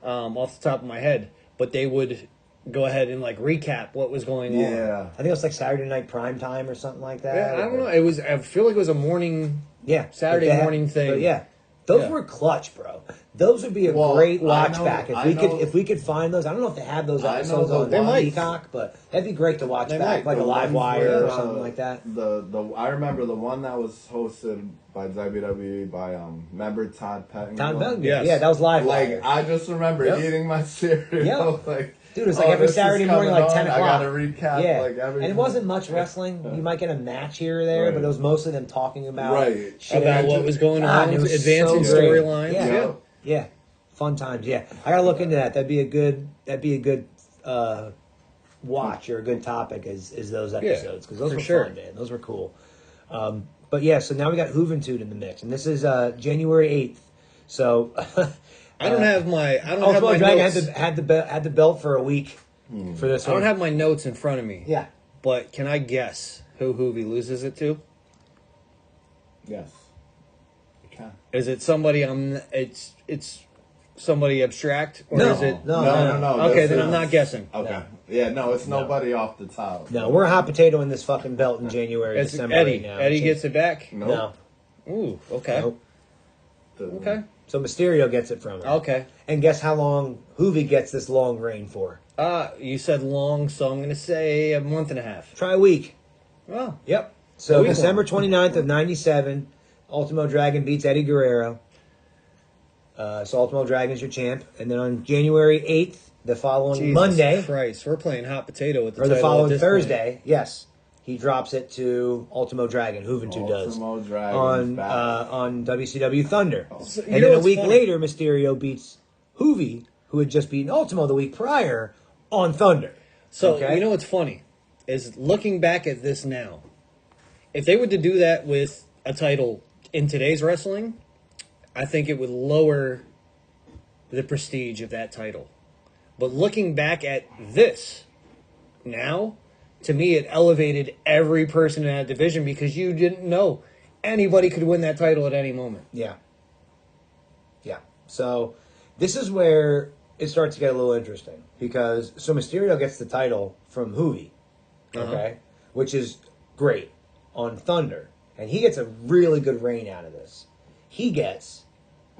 off the top of my head, but they would go ahead and like recap what was going on. Yeah, I think it was like Saturday Night Prime Time or something like that. Yeah, I don't know. It was. I feel like it was a morning. Saturday morning thing. But yeah, those were clutch, bro. Those would be a great watch back if we could find those. I don't know if they have those episodes on Peacock, but that'd be great to watch back, like a Live Wire or something like that. I remember the one that was hosted by WWE by member Todd Pettengill. Todd Pettengill, yeah, that was Live Wire. I just remember eating my cereal. Like, dude, it was like every Saturday morning, like 10 o'clock. I gotta recap like everything. And it wasn't much wrestling. You might get a match here or there, but it was mostly them talking about about what was going on, advancing storylines. Yeah, fun times. Yeah, I gotta look into that. That'd be a good watch or a good topic is those episodes because those were fun, man. Those were cool. But yeah, so now we got Juventud in the mix, and this is January 8th. So I don't have my notes. Had the belt for a week for this one. I don't have my notes in front of me. Yeah, but can I guess who Hoovy loses it to? Yes. Okay. Is it somebody it's somebody abstract, or No, is it? no. Okay, This then I'm is- not guessing. Okay. No. Yeah, no, it's nobody off the top. No, we're hot potato in this fucking belt in January, It's December Eddie. right now. Eddie gets it back. Nope. No. Ooh, okay. Nope. Okay. So Mysterio gets it from him. Okay. And guess how long Hoovy gets this long reign for? You said long, so I'm going to say a month and a half. Try a week. Well, Yep. So week December long. 29th of 97, Ultimo Dragon beats Eddie Guerrero. So Ultimo Dragon's your champ. And then on January 8th, the following Jesus Monday, Christ, we're playing hot potato with the or the title at following this Thursday, yes, he drops it to Ultimo Dragon. Juventud does. Ultimo Dragon's On WCW Thunder. So, you And know then a what's week funny? later, Mysterio beats Hoovy, who had just beaten Ultimo the week prior, on Thunder. So Okay? you know what's funny is looking back at this now. If they were to do that with a title in today's wrestling, I think it would lower the prestige of that title. But looking back at this now, to me, it elevated every person in that division because you didn't know anybody could win that title at any moment. Yeah. Yeah. So this is where it starts to get a little interesting because so Mysterio gets the title from Hoovy, okay, which is great on Thunder, and he gets a really good reign out of this. He gets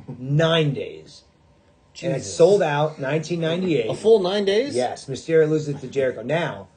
9 days, and it's Jesus. sold out 1998. A full 9 days? Yes, Mysterio loses to Jericho. Now,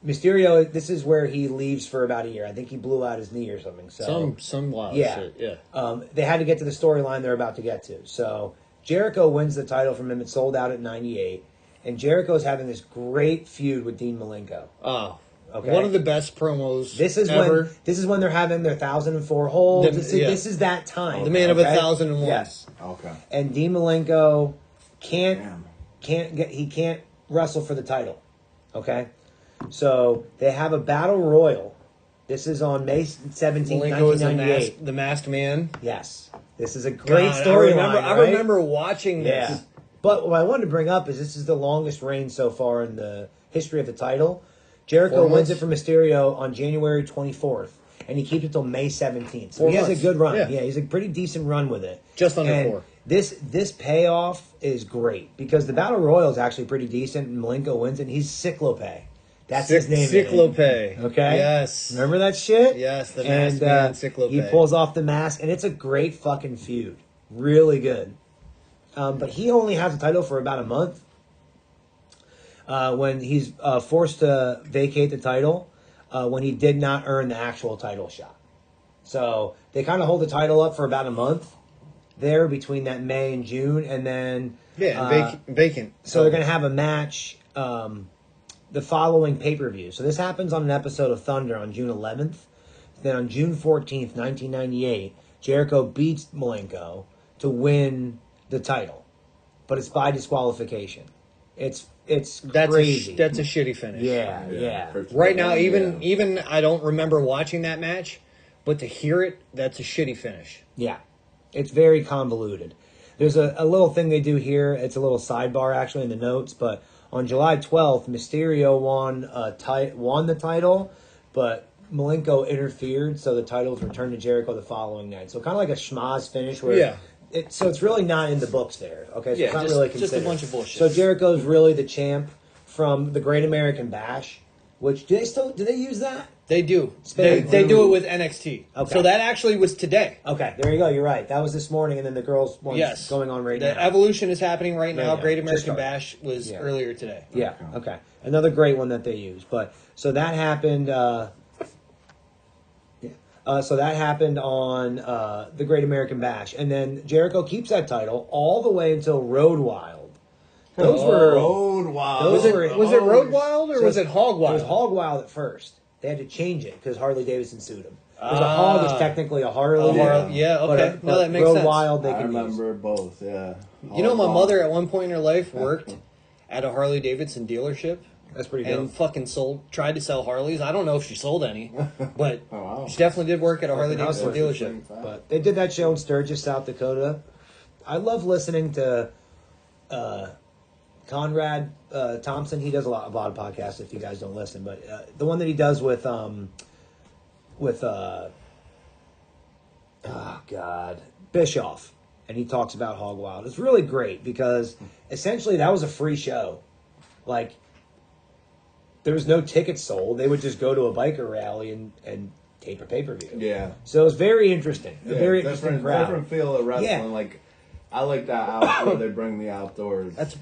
Mysterio, this is where he leaves for about a year. I think he blew out his knee or something. So Some wild yeah. shit, yeah. They had to get to the storyline they're about to get to. So Jericho wins the title from him. It sold out at 98. And Jericho's having this great feud with Dean Malenko. Oh, Okay. one of the best promos This is ever. when they're having their 1,004 holds. Yeah. This is that time. The man of okay? 1,001. Yes. Okay. And Dean Malenko Damn. can't wrestle for the title. Okay? So they have a battle royal. This is on May 17th, Malenko is 1998. the masked man. Yes. This is a great God, storyline. I right? remember watching this. Yeah. But what I wanted to bring up is this is the longest reign so far in the history of the title. Jericho 4 wins months? it from Mysterio on January 24th, and he keeps it till May 17th. So 4 he has a months. good run. Yeah. Yeah, he's a pretty decent run with it. Just under And 4. This payoff is great because the Battle Royal is actually pretty decent, and Malenko wins it, and he's Cyclope. That's his name. Cyclope. Okay. Yes. Remember that shit? Yes, the and masked man, Cyclope. he pulls off the mask, and it's a great fucking feud. Really good. But he only has the title for about a month. When he's forced to vacate the title, when he did not earn the actual title shot. So they kind of hold the title up for about a month there between that May and June, and then Vacant. so they're going to have a match the following pay-per-view. So this happens on an episode of Thunder on June 11th. Then on June 14th, 1998, Jericho beats Malenko to win the title, but it's by disqualification. It's crazy. That's a shitty finish. Yeah. Right now, even I don't remember watching that match, but to hear it, that's a shitty finish. Yeah. It's very convoluted. There's a little thing they do here. It's a little sidebar actually in the notes, but on July 12th, Mysterio won the title, but Malenko interfered, so the title was returned to Jericho the following night. So kind of like a schmaz finish where Yeah. So it's really not in the books there. Okay, so Yeah, it's not just- really just a considered. bunch of bullshit. So Jericho's really the champ from the Great American Bash, which do they use that? They do. Spin They it. do it with NXT. Okay. So that actually was today. Okay, there you go. You're right. That was this morning, and then the girls' one's Yes. going on right the now. Evolution is happening right now. Yeah, Great just American started. Bash was Yeah. earlier today. Yeah. Okay. Another great one that they use. But so that happened. So that happened on the Great American Bash, and then Jericho keeps that title all the way until Road Wild. Those were Road Wild. those were- Was it Road Wild or So was it Hog It Wild? was Hog Wild at first. They had to change it because Harley Davidson sued him. Because a hog is technically a Harley. Yeah, but okay. No, that makes Road sense. Wild they I can use. remember both, yeah. You know, my Hog mother Wild. at one point in her life worked at a Harley Davidson dealership. That's pretty And dope. fucking tried to sell Harleys. I don't know if she sold any, but Oh, wow. she definitely did work at a Harley That's Davidson interesting dealership. fact. But they did that show in Sturgis, South Dakota. I love listening to Conrad Thompson. He does a lot of podcasts. If you guys don't listen, but the one that he does with oh God, Bischoff, and he talks about Hog Wild. It's really great because essentially that was a free show. Like, there was no tickets sold. They would just go to a biker rally and tape a pay-per-view. Yeah. So it was very interesting. A Yeah, very interesting crowd. Different feel of wrestling. Yeah. Like, I like that out where they bring the outdoors. That's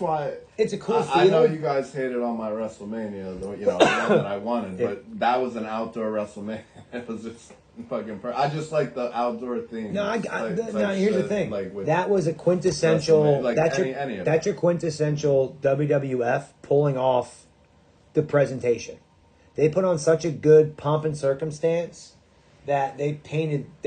why It's a cool I know feeling. you guys hated on my WrestleMania, the one that I wanted, but that was an outdoor WrestleMania. It was just fucking. I just like the outdoor theme. No, Type here's the shit, thing. like with That was a quintessential. Like any of that's your quintessential WWF pulling off the presentation. They put on such a good pomp and circumstance that they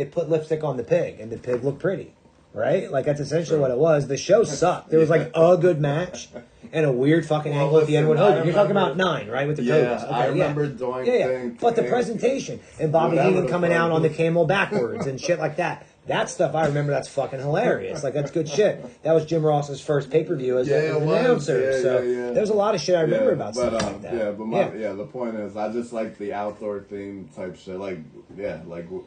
put lipstick on the pig, and the pig looked pretty. Right? Like, that's essentially what it was. The show sucked. There was, like, a good match and a weird fucking angle at the end with Hogan. You're talking about 9, right? With the Togas. Okay, I remember doing things. But the presentation and Bobby Heenan coming out on the camel backwards and shit like that. That stuff, I remember, that's fucking hilarious. Like, that's good shit. That was Jim Ross's first pay-per-view as an announcer. There's a lot of shit I remember about stuff like that. The point is, I just like the outdoor theme type shit. Like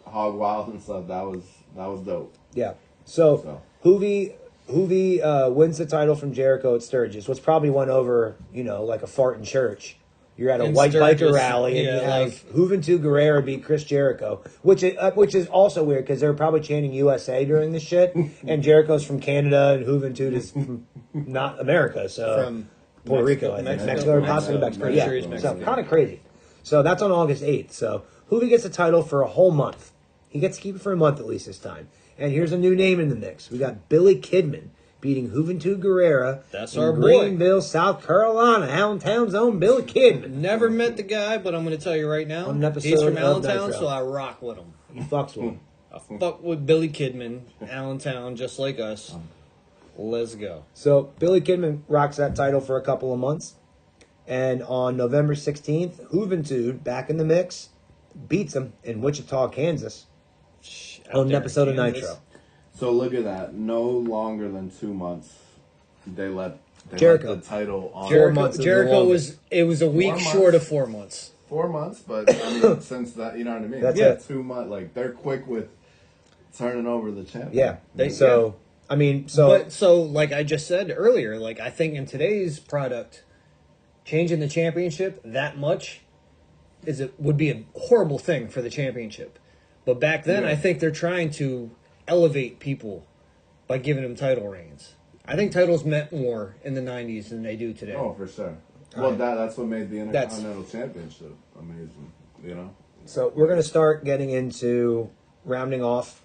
Hog Wild and stuff. That was dope. Yeah. So. Hoovy wins the title from Jericho at Sturgis. What's probably won over, like a fart in church. You're at a white biker rally, and you have Juventud Guerrera beat Chris Jericho, which is also weird because they're probably chanting USA during this shit, and Jericho's from Canada and Juventud is from not America, so From Puerto Rico, I think, Mexico or possibly Mexico. Sure he's Yeah, Mexican. so kind of crazy. So that's on August 8th. So Hoovy gets the title for a whole month. He gets to keep it for a month at least this time. And here's a new name in the mix. We got Billy Kidman beating Juventud Guerrera. That's in our boy. Greenville, South Carolina. Allentown's own Billy Kidman. Never met the guy, but I'm going to tell you right now, On an episode he's from of Allentown, Nitro. so I rock with him. He fucks with him. I fuck with Billy Kidman, Allentown, just like us. Let's go. So Billy Kidman rocks that title for a couple of months. And on November 16th, Juventud, back in the mix, beats him in Wichita, Kansas. On an episode of Nitro. So look at that. No longer than 2 months. They let Jericho. the title on. 4 months is the Jericho longest. was a week 4 months? short of 4 months. 4 months, but I mean, since that, you know what I mean? That's Yeah, it. 2 months. Like, they're quick with turning over the champion. Yeah. But so, like I just said earlier, like I think in today's product, changing the championship that much would be a horrible thing for the championship. But back then, I think they're trying to elevate people by giving them title reigns. I think titles meant more in the 90s than they do today. Oh, for sure. Well, that's what made the Intercontinental Championship amazing, So we're going to start getting into rounding off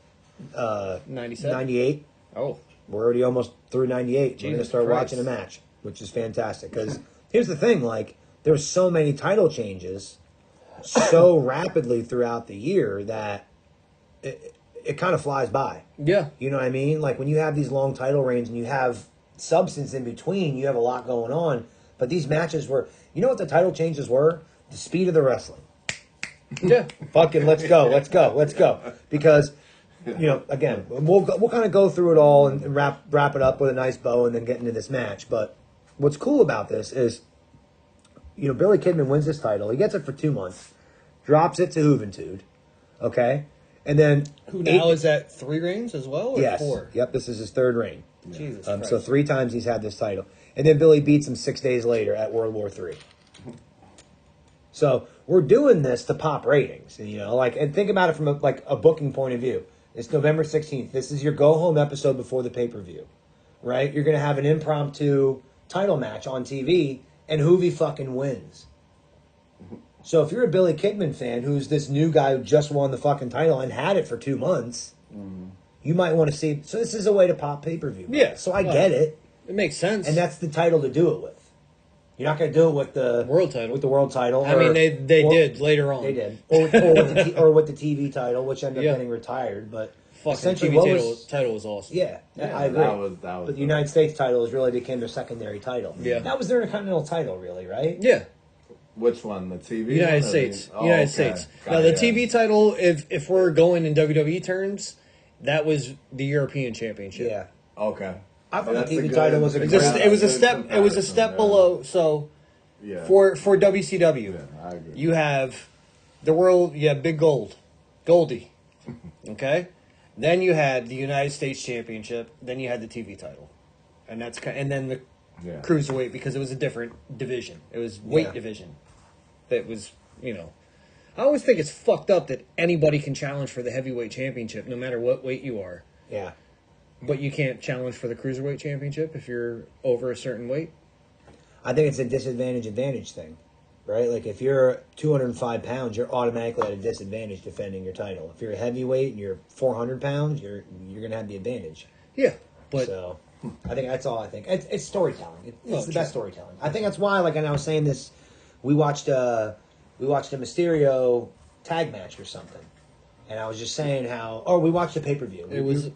97? 98. Oh. We're already almost through 98. We're going to Jesus start Christ. watching a match, which is fantastic. Because here's the thing, like, there were so many title changes so rapidly throughout the year that it kind of flies by. Yeah. You know what I mean? Like, when you have these long title reigns and you have substance in between, you have a lot going on. But these matches were, you know what the title changes were? The speed of the wrestling. Yeah. Fucking let's go. Because, again, we'll kind of go through it all and wrap it up with a nice bow and then get into this match. But what's cool about this is, Billy Kidman wins this title. He gets it for 2 months, drops it to Juventud, okay? And then... Who now is that 3 reigns as well, or yes. 4? Yep, this is his 3rd reign. Jesus So Christ. 3 times he's had this title. And then Billy beats him 6 days later at World War III. So we're doing this to pop ratings, and think about it from a booking point of view. It's November 16th. This is your go-home episode before the pay-per-view, right? You're going to have an impromptu title match on TV, and Hoovy fucking wins. So if you're a Billy Kidman fan who's this new guy who just won the fucking title and had it for 2 months, you might want to see... So this is a way to pop pay-per-view. Yeah. So I get it. It makes sense. And that's the title to do it with. You're not going to do it with the... World title. With the world title. I mean, they did later on. They did. Or with the TV title, which ended up getting retired. But Fucking essentially, TV title was awesome. Yeah, I agree. That was but the United States title really became their secondary title. Yeah. That was their Intercontinental title, really, right? Yeah. Which one? The TV? United one or States. the- United okay. States. Got Now, it, the yeah. TV title, if we're going in WWE terms, that was the European Championship. Yeah. Okay. I thought That's the TV good- title was a that's good- It was a good step. It was a comparison, step yeah. below. So Yeah. for WCW, Yeah, I agree. you have the world. You have Big Goldie, Okay? Then you had the United States Championship. Then you had the TV title. And then the Cruiserweight, because it was a different division. It was weight division. That was, I always think it's fucked up that anybody can challenge for the heavyweight championship, no matter what weight you are. Yeah. But you can't challenge for the Cruiserweight championship if you're over a certain weight? I think it's a disadvantage thing, right? Like, if you're 205 pounds, you're automatically at a disadvantage defending your title. If you're a heavyweight and you're 400 pounds, you're going to have the advantage. Yeah, but... So, I think that's all I think. It's storytelling. It's the best storytelling. I think that's why, like, and I was saying this, we watched a Mysterio tag match or something. And I was just saying how... we watched a pay-per-view. It was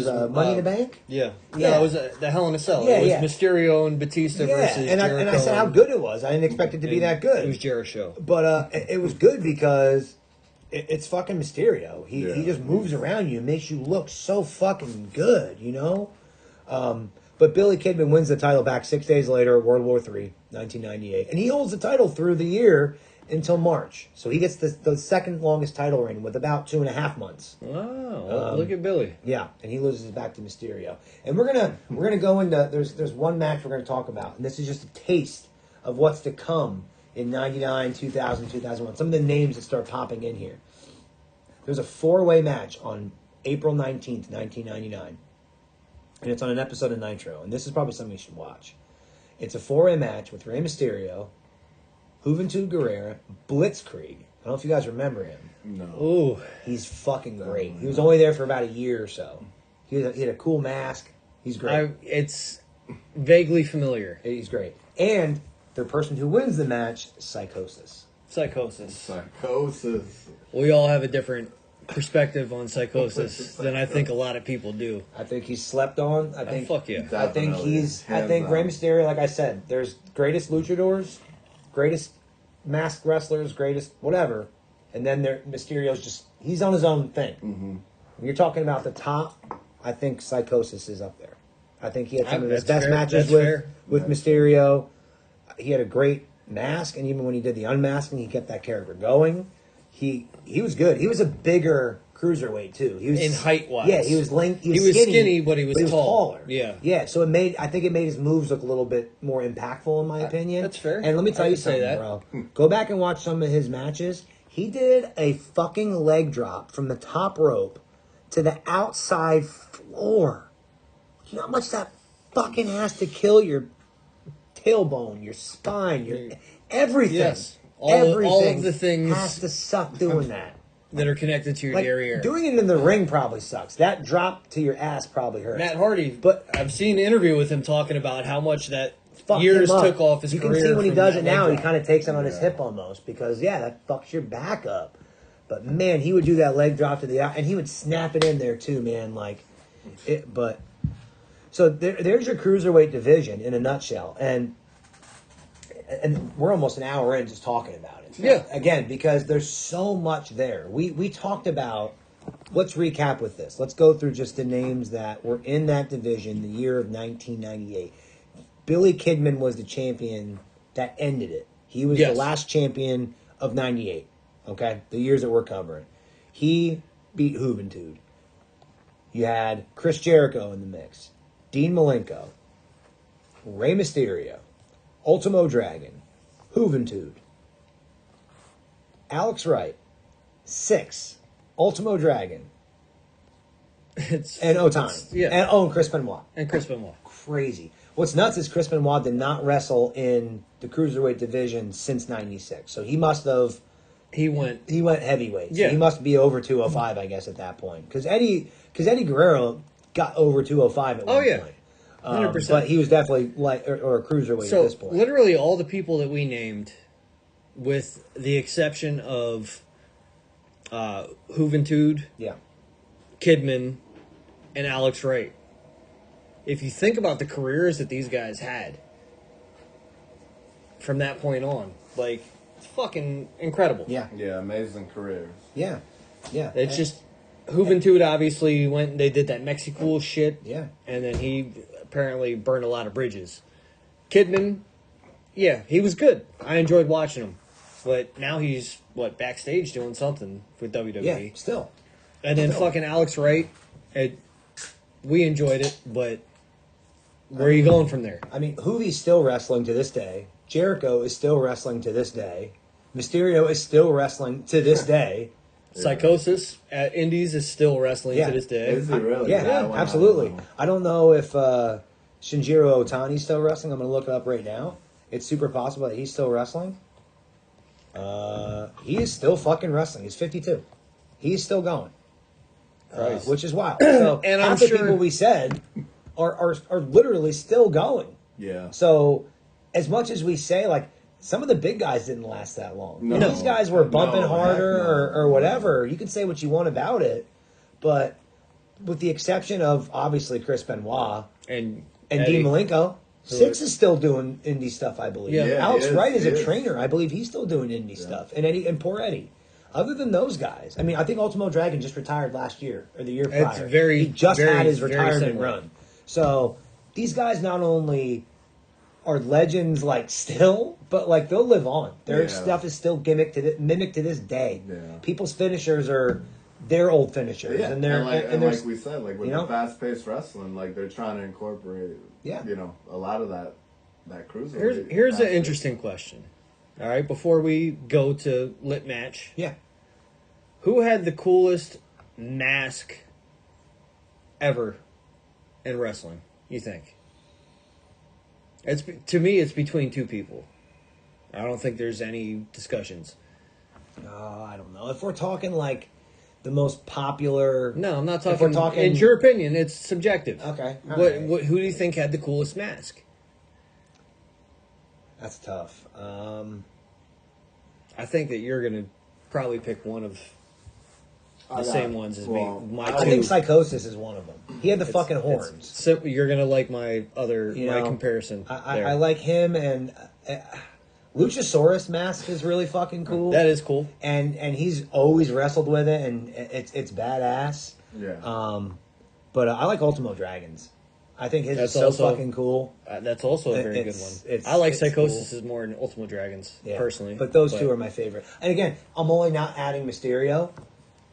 Money in the Bank? Yeah. Yeah. No, it was the Hell in a Cell. Yeah, it was Mysterio and Batista versus Jericho. And I said how good it was. I didn't expect it to be that good. It was Jericho. But it was good because it's fucking Mysterio. He just moves around you and makes you look so fucking good, But Billy Kidman wins the title back 6 days later at World War III, 1998. And he holds the title through the year until March. So he gets the second longest title reign with about 2.5 months. Wow, look at Billy. Yeah, and he loses back to Mysterio. And we're gonna go into there's one match we're gonna talk about, and this is just a taste of what's to come in 99, 2000, 2001. Some of the names that start popping in here. There's a 4-way match on April 19th, 1999. And it's on an episode of Nitro. And this is probably something you should watch. It's a 4-way match with Rey Mysterio, Juventud Guerrera, Blitzkrieg. I don't know if you guys remember him. No. Ooh. He's fucking great. He was only there for about a year or so. He had a cool mask. He's great. It's vaguely familiar. He's great. And the person who wins the match, Psychosis. Psychosis. We all have a different perspective on Psychosis than I think a lot of people do. I think he's slept on. I think fuck yeah. I think Rey Mysterio, like I said, there's greatest luchadors, greatest masked wrestlers, greatest whatever, and then Mysterio's he's on his own thing. Mm-hmm. When you're talking about the top, I think Psychosis is up there. I think he had some of his best matches with Mysterio. He had a great mask, and even when he did the unmasking, he kept that character going. He was good. He was a bigger cruiserweight too. He was in height wise. Yeah, he was skinny, but he was taller. Yeah, yeah. So I think it made his moves look a little bit more impactful, in my opinion. That's fair. And let me tell you something, bro. Go back and watch some of his matches. He did a fucking leg drop from the top rope to the outside floor. You know how much that fucking has to kill your tailbone, your spine, your everything. Yes. Everything all of the things has to suck doing that. That are connected to your derriere. Doing it in the ring probably sucks. That drop to your ass probably hurts. Matt Hardy, but I've seen an interview with him talking about how much that fucked years him up. took off his career. You can see when he does it now, drop. he kind of takes it on his hip almost because, that fucks your back up. But, man, he would do that leg drop to the out, and he would snap it in there too, man. So there's your Cruiserweight division in a nutshell. And we're almost an hour in just talking about it. Yeah. Again, because there's so much there. We talked about, let's recap with this. Let's go through just the names that were in that division the year of 1998. Billy Kidman was the champion that ended it. He was the last champion of 98. Okay? The years that we're covering. He beat Juventud. You had Chris Jericho in the mix. Dean Malenko. Rey Mysterio. Ultimo Dragon, Juventud, Alex Wright, Six, Ultimo Dragon, and Otani. And Chris Benoit. And Chris Benoit. Crazy. What's nuts is Chris Benoit did not wrestle in the Cruiserweight division since 96. So he must have... He went heavyweight. So he must be over 205, I guess, at that point. Because Eddie Guerrero got over 205 at one point. 100%. But he was definitely or a cruiserweight at this point. So literally all the people that we named, with the exception of Juventud, Kidman, and Alex Wright. If you think about the careers that these guys had from that point on, it's fucking incredible. Yeah, amazing careers. Yeah. It's just Juventud obviously went and they did that Mexicool shit. Yeah. And then he apparently burned a lot of bridges. Kidman, he was good. I enjoyed watching him. But now he's, backstage doing something with WWE. Yeah, still. And then Still. fucking Alex Wright, we enjoyed it, but where are you going from there? I mean, Hoovy's still wrestling to this day. Jericho is still wrestling to this day. Mysterio is still wrestling to this day. Psychosis at Indies is still wrestling to this day. Is he really? Yeah, That one absolutely. I don't know if Shinjiro Otani's still wrestling. I'm going to look it up right now. It's super possible that he's still wrestling. He is still fucking wrestling. He's 52. He's still going. Which is wild. So And half I'm the sure- people we said are literally still going. Yeah. So as much as we say, like, some of the big guys didn't last that long. No. These guys were bumping No, harder heck no. or whatever. You can say what you want about it, but with the exception of, obviously, Chris Benoit And and Dean Malenko, Six is still doing indie stuff, I believe. Yeah. Yeah, Alex he is, Wright is he a is. trainer. I believe he's still doing indie stuff. And Eddie and poor Eddie. Other than those guys, I mean, I think Ultimo Dragon just retired last year or the year It's prior. very- he just very- had his very retirement similar. run. So these guys not only are legends, like, still, but like they'll live on. Their Yeah. stuff is still mimicked to this day. Yeah. People's finishers are their old finishers, Yeah, and they're and there's like we said, like with you know? the fast-paced wrestling, like they're trying to incorporate, Yeah. you know, a lot of that cruiserweight. Here's an aspect. interesting question. All right, before we go to lit match, yeah. who had the coolest mask ever in wrestling? You think? It's to me, it's between two people. I don't think there's any discussions. I don't know if we're talking like the most popular. No, I'm not If talking. we're talking- in your opinion, it's subjective. Okay, all What, right. who do you think had the coolest mask? That's tough. I think that you're gonna probably pick one of I the got- same ones as well, me. My I two. think Psychosis is one of them. He had the fucking horns. Simple. You're gonna like my other You my know, comparison. I there. like him, and Luchasaurus mask is really fucking cool. That is cool. and he's always wrestled with it, and it's badass. Yeah. But I like Ultimo Dragons. I think his That's is so also- fucking cool. That's also a very good It's- one. it's- I like it's Psychosis cool. is more than Ultimate Dragons Yeah. personally, But those two are my favorite. And again, I'm only not adding Mysterio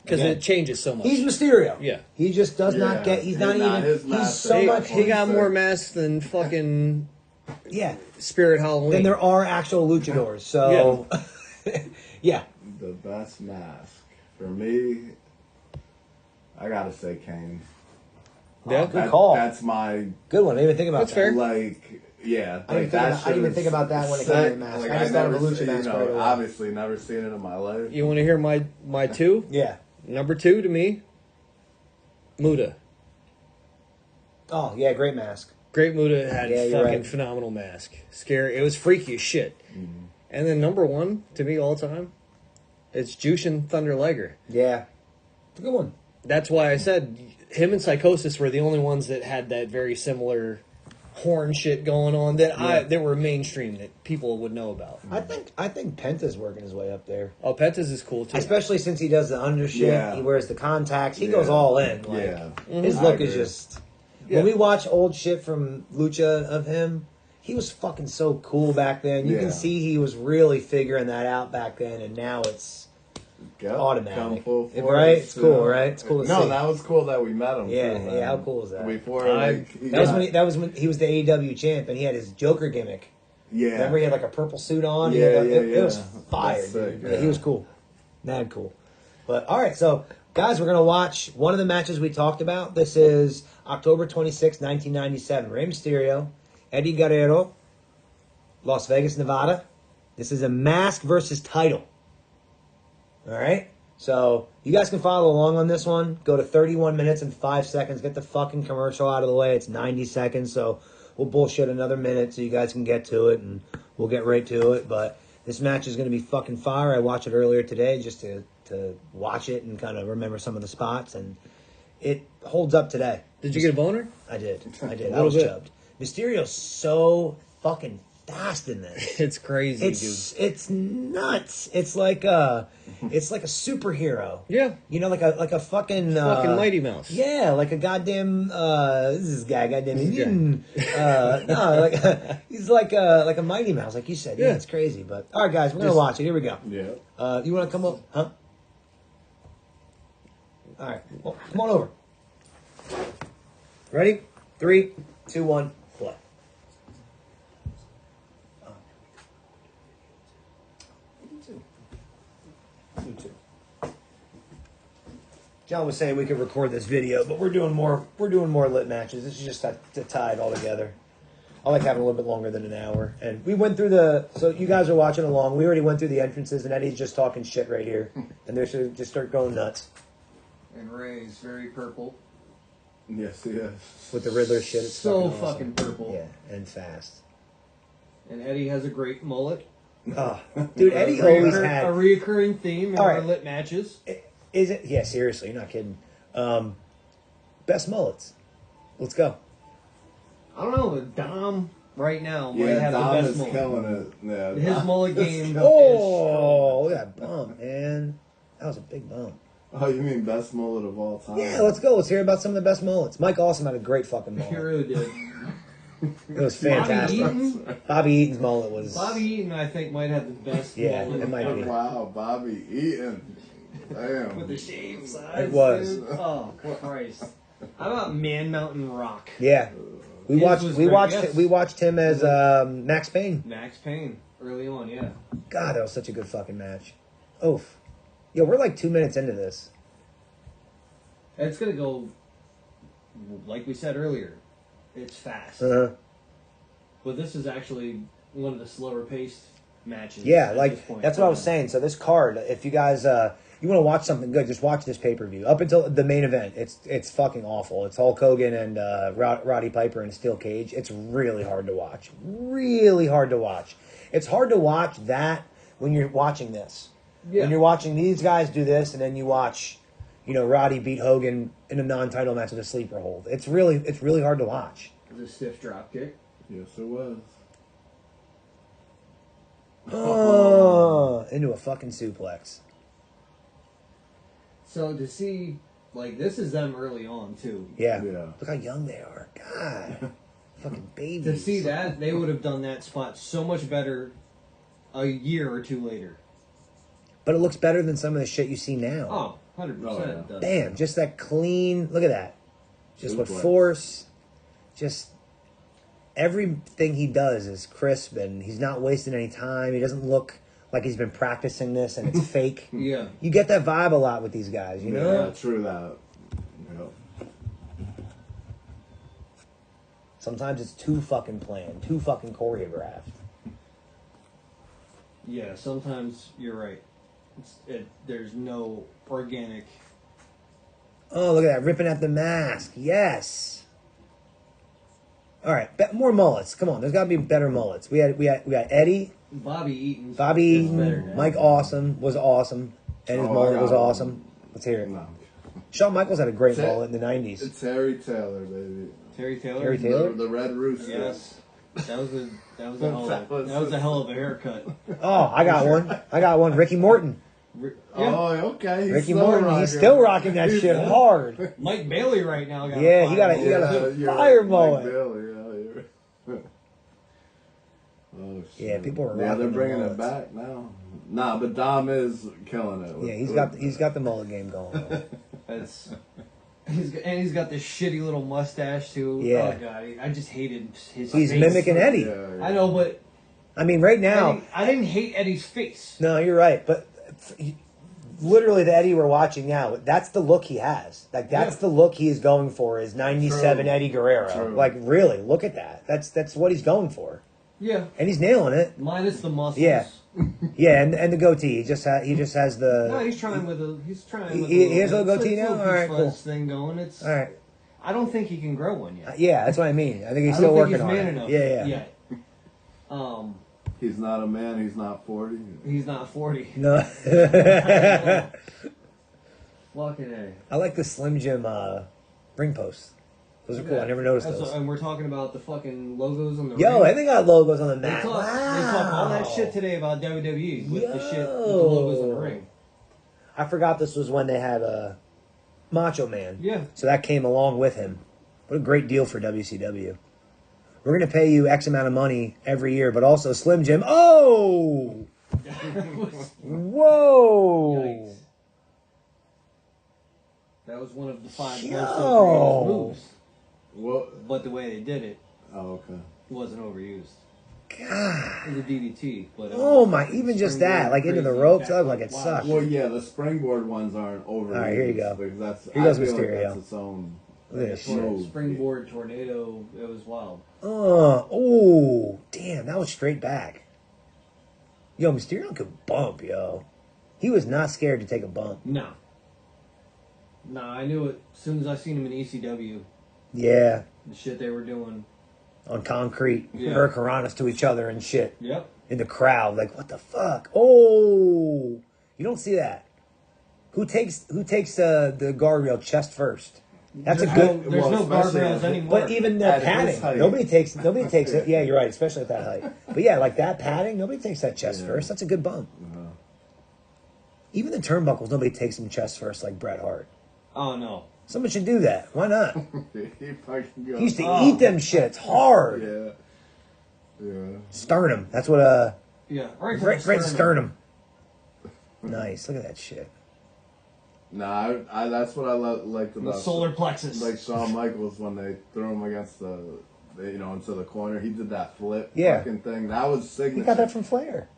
because again. it changes so much. He's Mysterio. Yeah. He just does not Yeah. get. He's He's not not- even. his He's mask so is- much. he got Sick. more masks than fucking Yeah. Spirit Halloween. Then there are actual luchadors. So, yeah. The best mask for me, I gotta say Kane. Yeah, good call. That's my Good one. I didn't even think about That's that. fair. like. Yeah, I didn't think about- I didn't even think about that when it came to the mask. I just thought of a lucha mask right away. Obviously, never seen it in my life. You want to hear my two? Yeah. Number two to me, Muda. Oh yeah, great mask. Great Muda had Yeah, you're fucking right. phenomenal mask. Scary. It was freaky as shit. Mm-hmm. And then number one to me all time, it's Jushin Thunder Liger. Yeah. It's a good one. That's why I said him and Psychosis were the only ones that had that very similar horn shit going on that were mainstream that people would know about. I think Penta's working his way up there. Oh, Pentas is cool too. Especially since he does the undershit, Yeah. he wears the contacts, he Yeah. goes all in. Like, Yeah. his I look is agree. just. Yeah. When we watch old shit from Lucha of him, he was fucking so cool back then. You Yeah. can see he was really figuring that out back then, and now it's Go. automatic. Come full force, Right? It's cool, yeah. right? It's cool to No, see. that was cool that we met him. Yeah, too, yeah, man. how cool is that? Before, I- That was when he was the AEW champ, and he had his Joker gimmick. yeah. Remember, he had like a purple suit on. He Yeah, had, like, yeah, it was yeah. fire, That's sick, dude. yeah. He was cool, mad cool. But all right, so guys, we're gonna watch one of the matches we talked about. This is October 26, 1997. Rey Mysterio, Eddie Guerrero, Las Vegas, Nevada. This is a mask versus title. All right. So you guys can follow along on this one. Go to 31 minutes and 5 seconds. Get the fucking commercial out of the way. It's 90 seconds, so we'll bullshit another minute so you guys can get to it, and we'll get right to it. But this match is going to be fucking fire. I watched it earlier today just to watch it and kind of remember some of the spots, and it holds up today. Did you get a boner? I did. I did. A I was little bit. chubbed. Mysterio's so fucking fast in this. It's crazy, It's nuts. It's like a superhero. dude. Yeah, You know, like a fucking fucking Mighty Mouse. Yeah, like a goddamn this guy, goddamn This Indian. No, like he's like a Mighty Mouse, like you said. Yeah, Yeah. it's crazy. But all right, guys, we're gonna Just- watch it. Here we go. Yeah. You want to come up? Huh? All right. Well, come on over. Ready? 3, 2, 1, play. John was saying we could record this video, but we're doing more lit matches. This is just to tie it all together. I like having a little bit longer than an hour. And we went through so you guys are watching along. We already went through the entrances, and Eddie's just talking shit right here. And they should just start going nuts. And Ray's very purple. Yes, he is. With the Riddler shit, it's so fucking awesome. fucking purple. Yeah, and fast. And Eddie has a great mullet. Oh, dude, Eddie always had a reoccurring theme in All our right. lit matches. Is it? Yeah, seriously, you're not kidding. Best mullets. Let's go. I don't know, but Dom right now might Yeah, have Dom the best is mullet. killing it. Yeah, His Dom mullet is game. killing- Oh, look at that bump, man. That was a big bump. Oh, you mean best mullet of all time? Yeah, let's go. Let's hear about some of the best mullets. Mike Awesome had a great fucking He mullet. really did. It was Bobby fantastic. Eaton? Bobby Eaton's mullet was. Bobby Eaton, I think, might have the best Yeah, mullet. it might be. Wow, Bobby Eaton. Damn. With the shaved sides. It was. Dude. Oh, Christ. How about Man Mountain Rock? Yeah, we His watched. was We great, watched. yes. We watched him as Max Payne. Max Payne, early on, yeah. God, that was such a good fucking match. Oof. Yo, we're like 2 minutes into this. It's going to go, like we said earlier, it's fast. Uh-huh. But this is actually one of the slower paced matches. Yeah, at like this point. that's what I was saying. So this card, if you guys you want to watch something good, just watch this pay per view. Up until the main event, it's fucking awful. It's Hulk Hogan and Roddy Piper in a steel cage. It's really hard to watch. Really hard to watch. It's hard to watch that when you're watching this. Yeah. When you're watching these guys do this, and then you watch, Roddy beat Hogan in a non-title match with a sleeper hold. It's really hard to watch. It was a stiff drop kick. Yes, it was. Oh, into a fucking suplex. So to see, like, this is them early on, too. Yeah. Yeah. Look how young they are. God. Fucking babies. To see that, they would have done that spot so much better a year or two later. But it looks better than some of the shit you see now. Oh, 100% Oh, yeah. it does. Damn, just that clean. Look at that. Just with Suplex. force. Just everything he does is crisp, and he's not wasting any time. He doesn't look like he's been practicing this and it's fake. Yeah. You get that vibe a lot with these guys, you know? Yeah, true that. Yeah. Sometimes it's too fucking planned, too fucking choreographed. Yeah, sometimes you're right. There's no organic. Oh, look at that, ripping at the mask. Yes. All right, more mullets. Come on, there's got to be better mullets. We got Eddie, Bobby Eaton's Bobby is better Eaton, now. Mike Awesome was awesome, and his Oh, I mullet got was one. awesome. Let's hear it. No. Shawn Michaels had a great Ter- mullet in the '90s. It's Terry Taylor, baby. Terry Taylor. Terry Taylor? The Red Rooster. Yes. That was a hell of a haircut. Oh, I got one. Ricky Morton. Yeah. Oh, okay. He's Ricky still Morton. rocking. He's still rocking that shit hard. Mike Bailey right now got Yeah, a he got a- fire he got a- mullet. you're fire right, mullet. Mike Bailey, yeah, oh, shit. Yeah, people are Yeah, rocking they're the bringing it mullets. back now. Nah, but Dom is killing it. Yeah, he's got the mullet game going on. He's got this shitty little mustache too. Yeah. Oh god, I just hated his He's face. mimicking Eddie. Yeah, yeah. I know, but I mean, right now, I didn't hate Eddie's face. no, you're right, but literally the Eddie we're watching now, that's the look he has. Like that's Yeah. the look he is going for is '97 True. Eddie Guerrero. True. Like really, look at that. That's what he's going for, Yeah, and he's nailing it. minus the muscles. Yeah. Yeah, and the goatee. He just has the. No, he's trying with a He has a little goatee now? little Alright, peach cool. fuzz thing going. It's All right. I don't think he can grow one yet. Yeah, that's what I mean. I think he's I still don't think working he's on man it. enough Yeah. yet. He's not a man. He's not 40. He's not 40. No. Fucking A. I like the Slim Jim ring posts. Those are cool. I never noticed those. And we're talking about the fucking logos on the Yo, ring. and they got logos on the They mat. talk, Wow. they talk all that shit today about WWE with the shit with the Yo. logos on the ring. I forgot this was when they had Macho Man. Yeah. So that came along with him. What a great deal for WCW. We're going to pay you X amount of money every year, but also Slim Jim. Oh! Whoa! Yikes. That was one of the 5 Yo. most overused moves. What? But the way they did it Oh, okay. wasn't overused. God. It was a DDT, but Oh my! Even just that, like into the crazy ropes, back like it wow. sucks. Well, yeah, the springboard ones aren't over. All right, here you go. Because that's, Here goes I feel Mysterio. Like that's its own. Look at this shit. move. Springboard tornado. It was wild. Oh, damn! That was straight back. Yo, Mysterio could bump, yo. He was not scared to take a bump. No. No, I knew it as soon as I seen him in ECW. Yeah, The shit they were doing. on concrete, Yeah. hurricanranas to each other and shit Yep. in the crowd. Like, what the fuck? Oh, you don't see that. Who takes the guardrail chest first? That's a good. There's no especially guardrails anymore. But even the At his padding, height. nobody takes it. Yeah, you're right, especially at that height. But yeah, like that padding, nobody takes that chest Yeah. first. That's a good bump. Even the turnbuckles, nobody takes them chest first like Bret Hart. Oh no. Someone should do that. Why not? He fucking goes. He used to eat them shits hard. Yeah. Yeah. Sternum. That's what Yeah. Right. great sternum. Nice. Look at that shit. Nah, I that's what I liked The about solar plexus. like Shawn Michaels when they threw him against into the corner. He did that flip fucking thing. That was signature. He got that from Flair.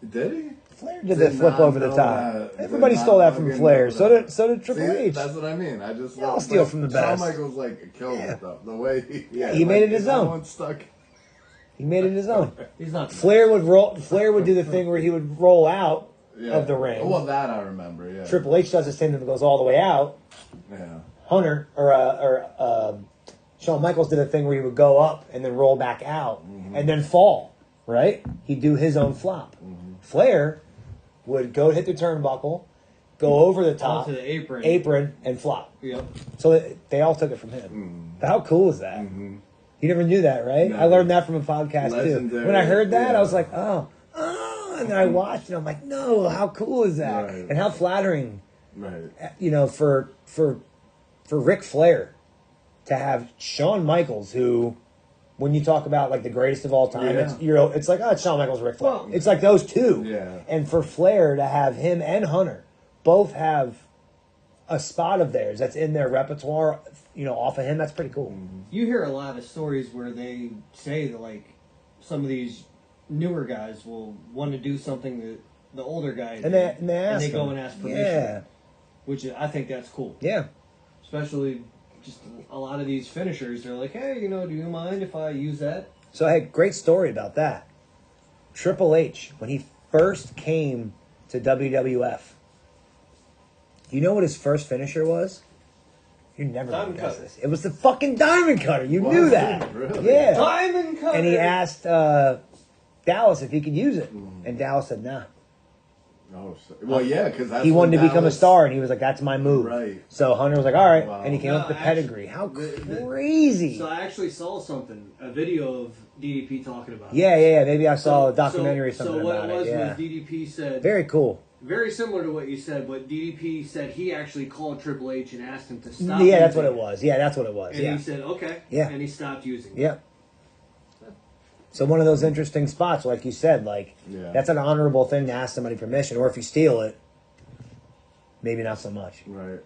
Did he? Flair did Did that flip not over the know top. that. Everybody Did stole not that from fucking Flair. know So that. did Triple See, H. That's what I mean. I just They all steal from the best. Shawn Michaels killed it though. The way he made it his that own. one stuck. He made it his own. He's not. Flair would do the thing where he would roll out Yeah. of the ring. Well, that I remember. Yeah. Triple H does this thing that goes all the way out. Yeah. Hunter or Shawn Michaels did a thing where he would go up and then roll back out and then fall. Right? He'd do his own flop. Flair would go hit the turnbuckle, go over the top, Onto the apron. and flop. Yep. So they all took it from him. How cool is that? You never knew that, right? No. I learned that from a podcast Legendary, too. When I heard that, yeah. I was like, oh, and then I watched and I'm like, no, how cool is that? Right. And how flattering, Right. for Ric Flair to have Shawn Michaels, who, when you talk about like the greatest of all time, Yeah. it's like, oh, it's Shawn Michaels, Ric Flair. Well, it's like those two. Yeah. And for Flair to have him and Hunter both have a spot of theirs that's in their repertoire, off of him, that's pretty cool. You hear a lot of stories where they say that like some of these newer guys will want to do something that the older guys And did, they ask go him. and ask permission. Yeah. Which I think that's cool. Yeah. Especially just a lot of these finishers, they're like, hey, do you mind if I use that? So, hey, great story about that. Triple H, when he first came to WWF, you know what his first finisher was? You're never going to Diamond guess cutter. this. It was the fucking Diamond Cutter. You knew that. Really? Yeah. Diamond cutter! And he asked Dallas if he could use it. And Dallas said, nah. Oh, shit. Well, yeah, because He wanted to become a star, and he was like, that's my move. Right. So Hunter was like, all right. Wow. And he came up with the actually, pedigree. How crazy. So I actually saw a video of DDP talking about it. Yeah. Maybe I saw a documentary or something So what about it was it. Yeah. DDP said, Very cool. very similar to what you said, but DDP said he actually called Triple H and asked him to stop. Yeah, that's using what it was. Yeah, that's what it was. And Yeah. he said, okay. Yeah. And he stopped using it. Yep. So one of those interesting spots, like you said, that's an honorable thing to ask somebody permission, or if you steal it, maybe not so much. Right.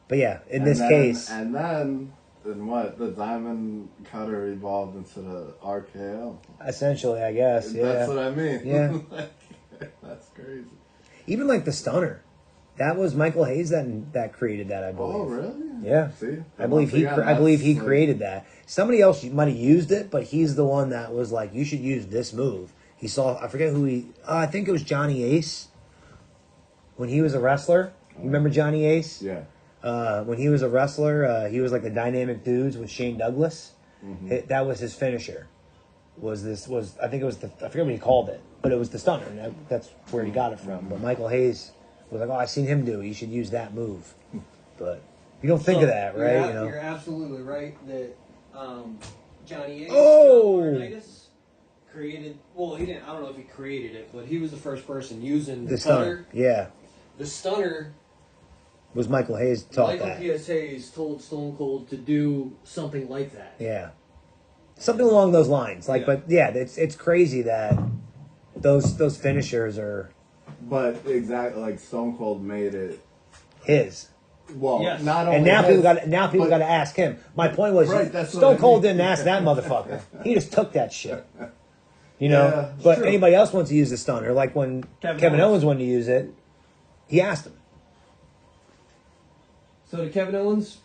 But yeah, in And this then- case, And then the Diamond Cutter evolved into the RKO. essentially, I guess, yeah. That's what I mean. Yeah. That's crazy. Even like the stunner, that was Michael Hayes that created that, I believe. Oh, really? Yeah. See? I believe he created that. Somebody else might have used it, but he's the one that was like, you should use this move. He saw, I forget who I think it was Johnny Ace. When he was a wrestler. You remember Johnny Ace? Yeah. When he was a wrestler, he was like the Dynamic Dudes with Shane Douglas. That was his finisher. I think it was I forget what he called it, but it was the stunner. And that's where he got it from. But Michael Hayes was like, oh, I've seen him do it. You should use that move. But you don't think of that, right? You're absolutely right that Johnny Ace, Oh! John Laurinaitis, created. Well, he didn't. I don't know if he created it, but he was the first person using The stunner. stunner. Yeah. The stunner. Was Michael Hayes taught Michael that. P.S. Hayes told Stone Cold to do something like that. Yeah. Something along those lines. It's crazy that those finishers are But exactly, like Stone Cold made it. his. Well, Yes. not only And now his, people got to but- ask him. My point was, Right, that's what Stone I Cold mean. didn't ask that motherfucker. He just took that shit. You know, Yeah, it's but true. anybody else wants to use the stunner, like when Kevin Owens wanted to use it, he asked him. So did Kevin Owens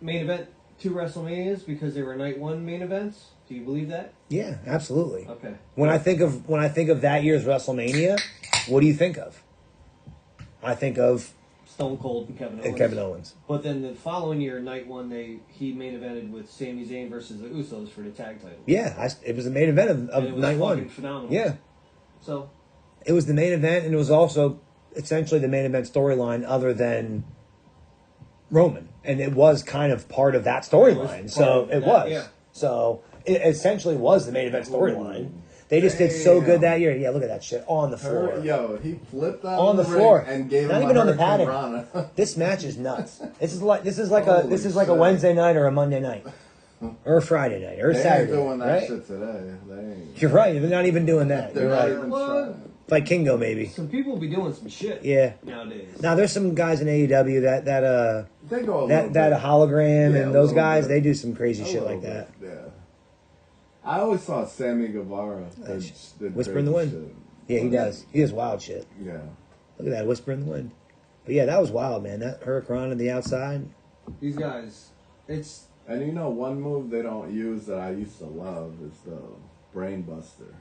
main event 2 WrestleManias because they were night 1 main events? Do you believe that? Yeah, absolutely. Okay. When I think of that year's WrestleMania, what do you think of? I think of Stone Cold and Kevin Owens. Kevin Owens. But then the following year, night 1, he main evented with Sami Zayn versus the Usos for the tag title. Yeah, it was the main event And of it was night fucking 1. phenomenal. Yeah, So it was the main event, and it was also essentially the main event storyline, other than Roman, and it was kind of part of that storyline. So it was. Yeah. So it essentially was the main event storyline. They just did so good that year. Yeah, look at that shit on the floor. Yo, he flipped out On the ring floor. and gave Not him even a on the Hurricane padding. Rana. This match is nuts. This is like a Holy Wednesday night or a Monday night, or a Friday night or a They Saturday. ain't doing that right? shit today. They ain't. You're right. They're not even doing that. They're You're not right. even What? trying. Like Kingo, maybe. some people be doing some shit. Yeah. Nowadays. Now there's some guys in AEW that They go a little that bit. hologram Yeah, and a those little guys, bit. they do some crazy A shit little like that. bit, Yeah. I always saw Sammy Guevara did Whisper in the crazy wind. shit. Yeah, he does. He does wild shit. Yeah. Look at that, whisper in the wind. But yeah, that was wild, man. That Hurricane on the outside. These guys, it's And you know, one move they don't use that I used to love is the Brain Buster.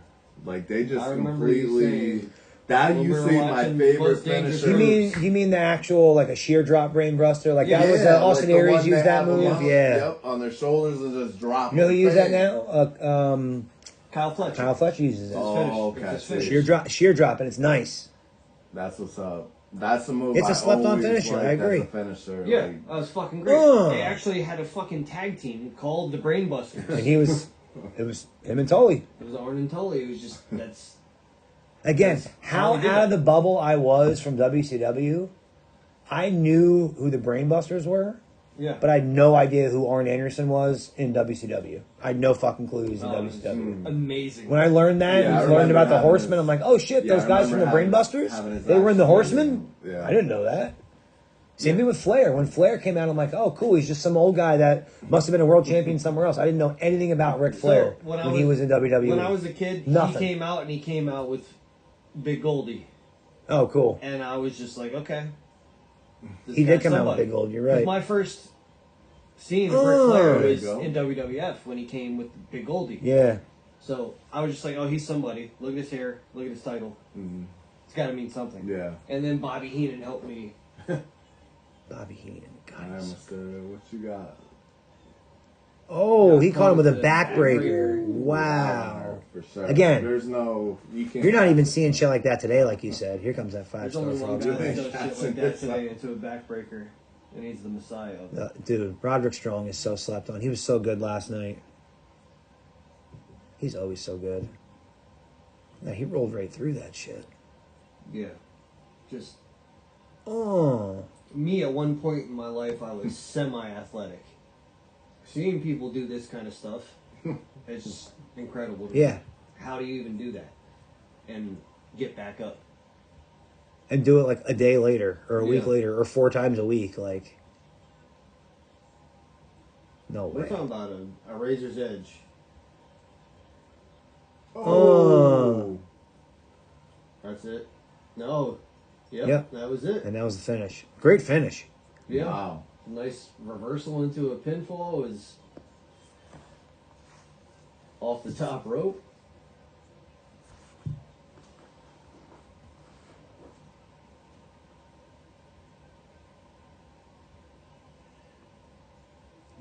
Like they just I remember you completely. saying That when we used were to be my watching favorite Most Dangerous finisher. You mean the actual like a sheer drop brain buster? Like that was Yeah, Austin like the Aries one they used that have them move. on- Yeah. Yep, on their shoulders and just drop. You know who them. uses that Bang. now? Kyle Fletcher. Kyle Fletcher uses it. Oh, It's okay. his finish. Sheer drop, and it's nice. That's what's up. That's a move. It's a I slept-on always finisher, liked I agree. As a finisher. Yeah, Like, that was fucking great. Uh. They actually had a fucking tag team called the Brainbusters. And it was him and Tully. It was Arn and Tully. It was just that's Again, That's how how he did out of it. the bubble I was from WCW. I knew who the Brainbusters were, yeah. but I had no idea who Arn Anderson was in WCW. I had no fucking clue he was in Oh, it was WCW. amazing. When I learned that Yeah, I and learned remember about the having Horsemen, his- I'm like, oh shit, Yeah, those I guys from the remember Brainbusters? having his They were in the actual Horsemen? name. Yeah. I didn't know that. Same thing with Flair. When Flair came out, I'm like, oh, cool. He's just some old guy that must have been a world champion somewhere else. I didn't know anything about Ric Flair when he was in WWE. When I was a kid, Nothing. he came out with Big Goldie, Oh, cool. and I was just like, okay. This He did guy's come out with somebody. Big Gold. You're 'Cause right. My first scene of Ric Oh. Flair There you was go. in WWF when he came with Big Goldie. Yeah. So I was just like, oh, he's somebody. Look at his hair. Look at his title. Mhm. It's got to mean something. Yeah. And then Bobby Heenan helped me. Bobby Heenan. God, Alright, he's- Mister, what you got? Oh, he caught him with a The backbreaker. backbreaker. Wow. For sure. Again. There's no. You can't. You're not even seeing shit like that today, like you said. Here comes that There's 5-star only one frog. guy that Dude, does shit that's like a that good today into a backbreaker, and he's the Messiah. Dude, Roderick Strong is so slept on. He was so good last night. He's always so good. Yeah, he rolled right through that shit. Yeah. Just Oh. me at one point in my life, I was semi-athletic. Seeing people do this kind of stuff, it's just incredible. To me. Yeah. How do you even do that and get back up? And do it like a day later, or a week Yeah. later, or 4 times a week. Like, no We're way. talking about a razor's edge. Oh. That's it. No. Yep. That was it. And that was the finish. Great finish. Yeah. Wow. Nice reversal into a pinfall was off the top rope.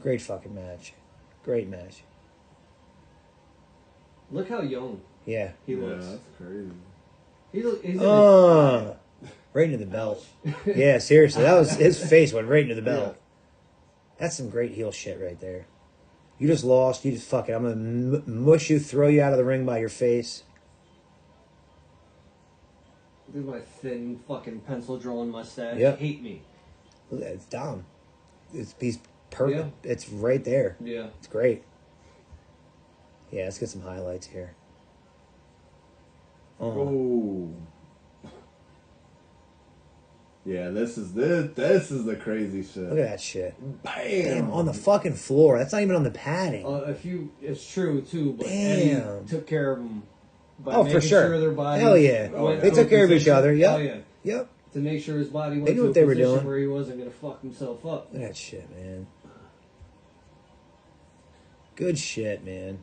Great fucking match. Great match. Look how young Yeah. he Yeah, looks. that's crazy. He's in Right into the belt. Yeah, seriously. That was his face went right into the belt. Yeah. That's some great heel shit right there. You just lost. You just fuck it. I'm gonna mush you, throw you out of the ring by your face. Look at my thin fucking pencil drawn mustache. Yep. Hate me. Look at that, it's Dom. He's perfect. It's right there. Yeah. It's great. Yeah, let's get some highlights here. Oh, Oh. Yeah, this is the crazy shit. Look at that shit. Bam! Damn, on the fucking floor. That's not even on the padding. It's true too, but Damn. Eddie took care of them. Oh, for sure. Their bodies Hell yeah. went They to took a care of each position- other. Yep. Oh yeah. Yep. To make sure his body went They knew to what a they were position doing. where he wasn't gonna fuck himself up. Look at that shit, man. Good shit, man.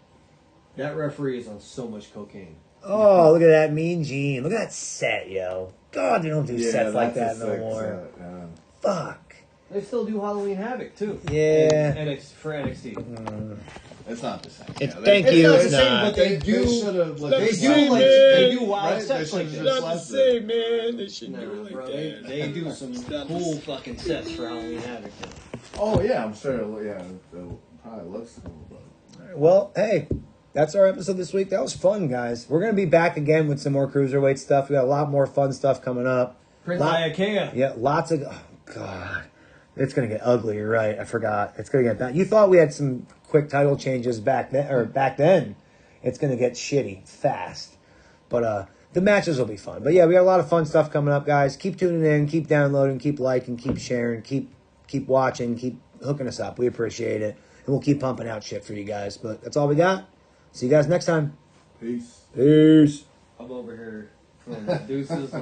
That referee is on so much cocaine. Oh, look at that Mean Gene. Look at that set, yo. God, they don't do sets like that that's no a sick more. set, yeah. Fuck. They still do Halloween Havoc too. Yeah. For NXT. It's not the same. It's, Yeah, thank it's you. not It's the same, not. but they do. should've let They this do happen. like man. they do wild Right? sets They like should've this. just Not the left same, man. They shouldn't Nah, do it like bro, that. they do some cool fucking sets for Halloween Havoc. Oh yeah, I'm sure. Yeah, it probably looks cool, but Well, hey, that's our episode this week. That was fun, guys. We're going to be back again with some more Cruiserweight stuff. We got a lot more fun stuff coming up. Prince Iakea. Yeah, lots of... Oh, God. It's going to get ugly. You're right. I forgot. It's going to get bad. You thought we had some quick title changes back then. It's going to get shitty fast. But the matches will be fun. But yeah, we got a lot of fun stuff coming up, guys. Keep tuning in. Keep downloading. Keep liking. Keep sharing. Keep watching. Keep hooking us up. We appreciate it. And we'll keep pumping out shit for you guys. But that's all we got. See you guys next time. peace. Peace. I'm over here from Deuces.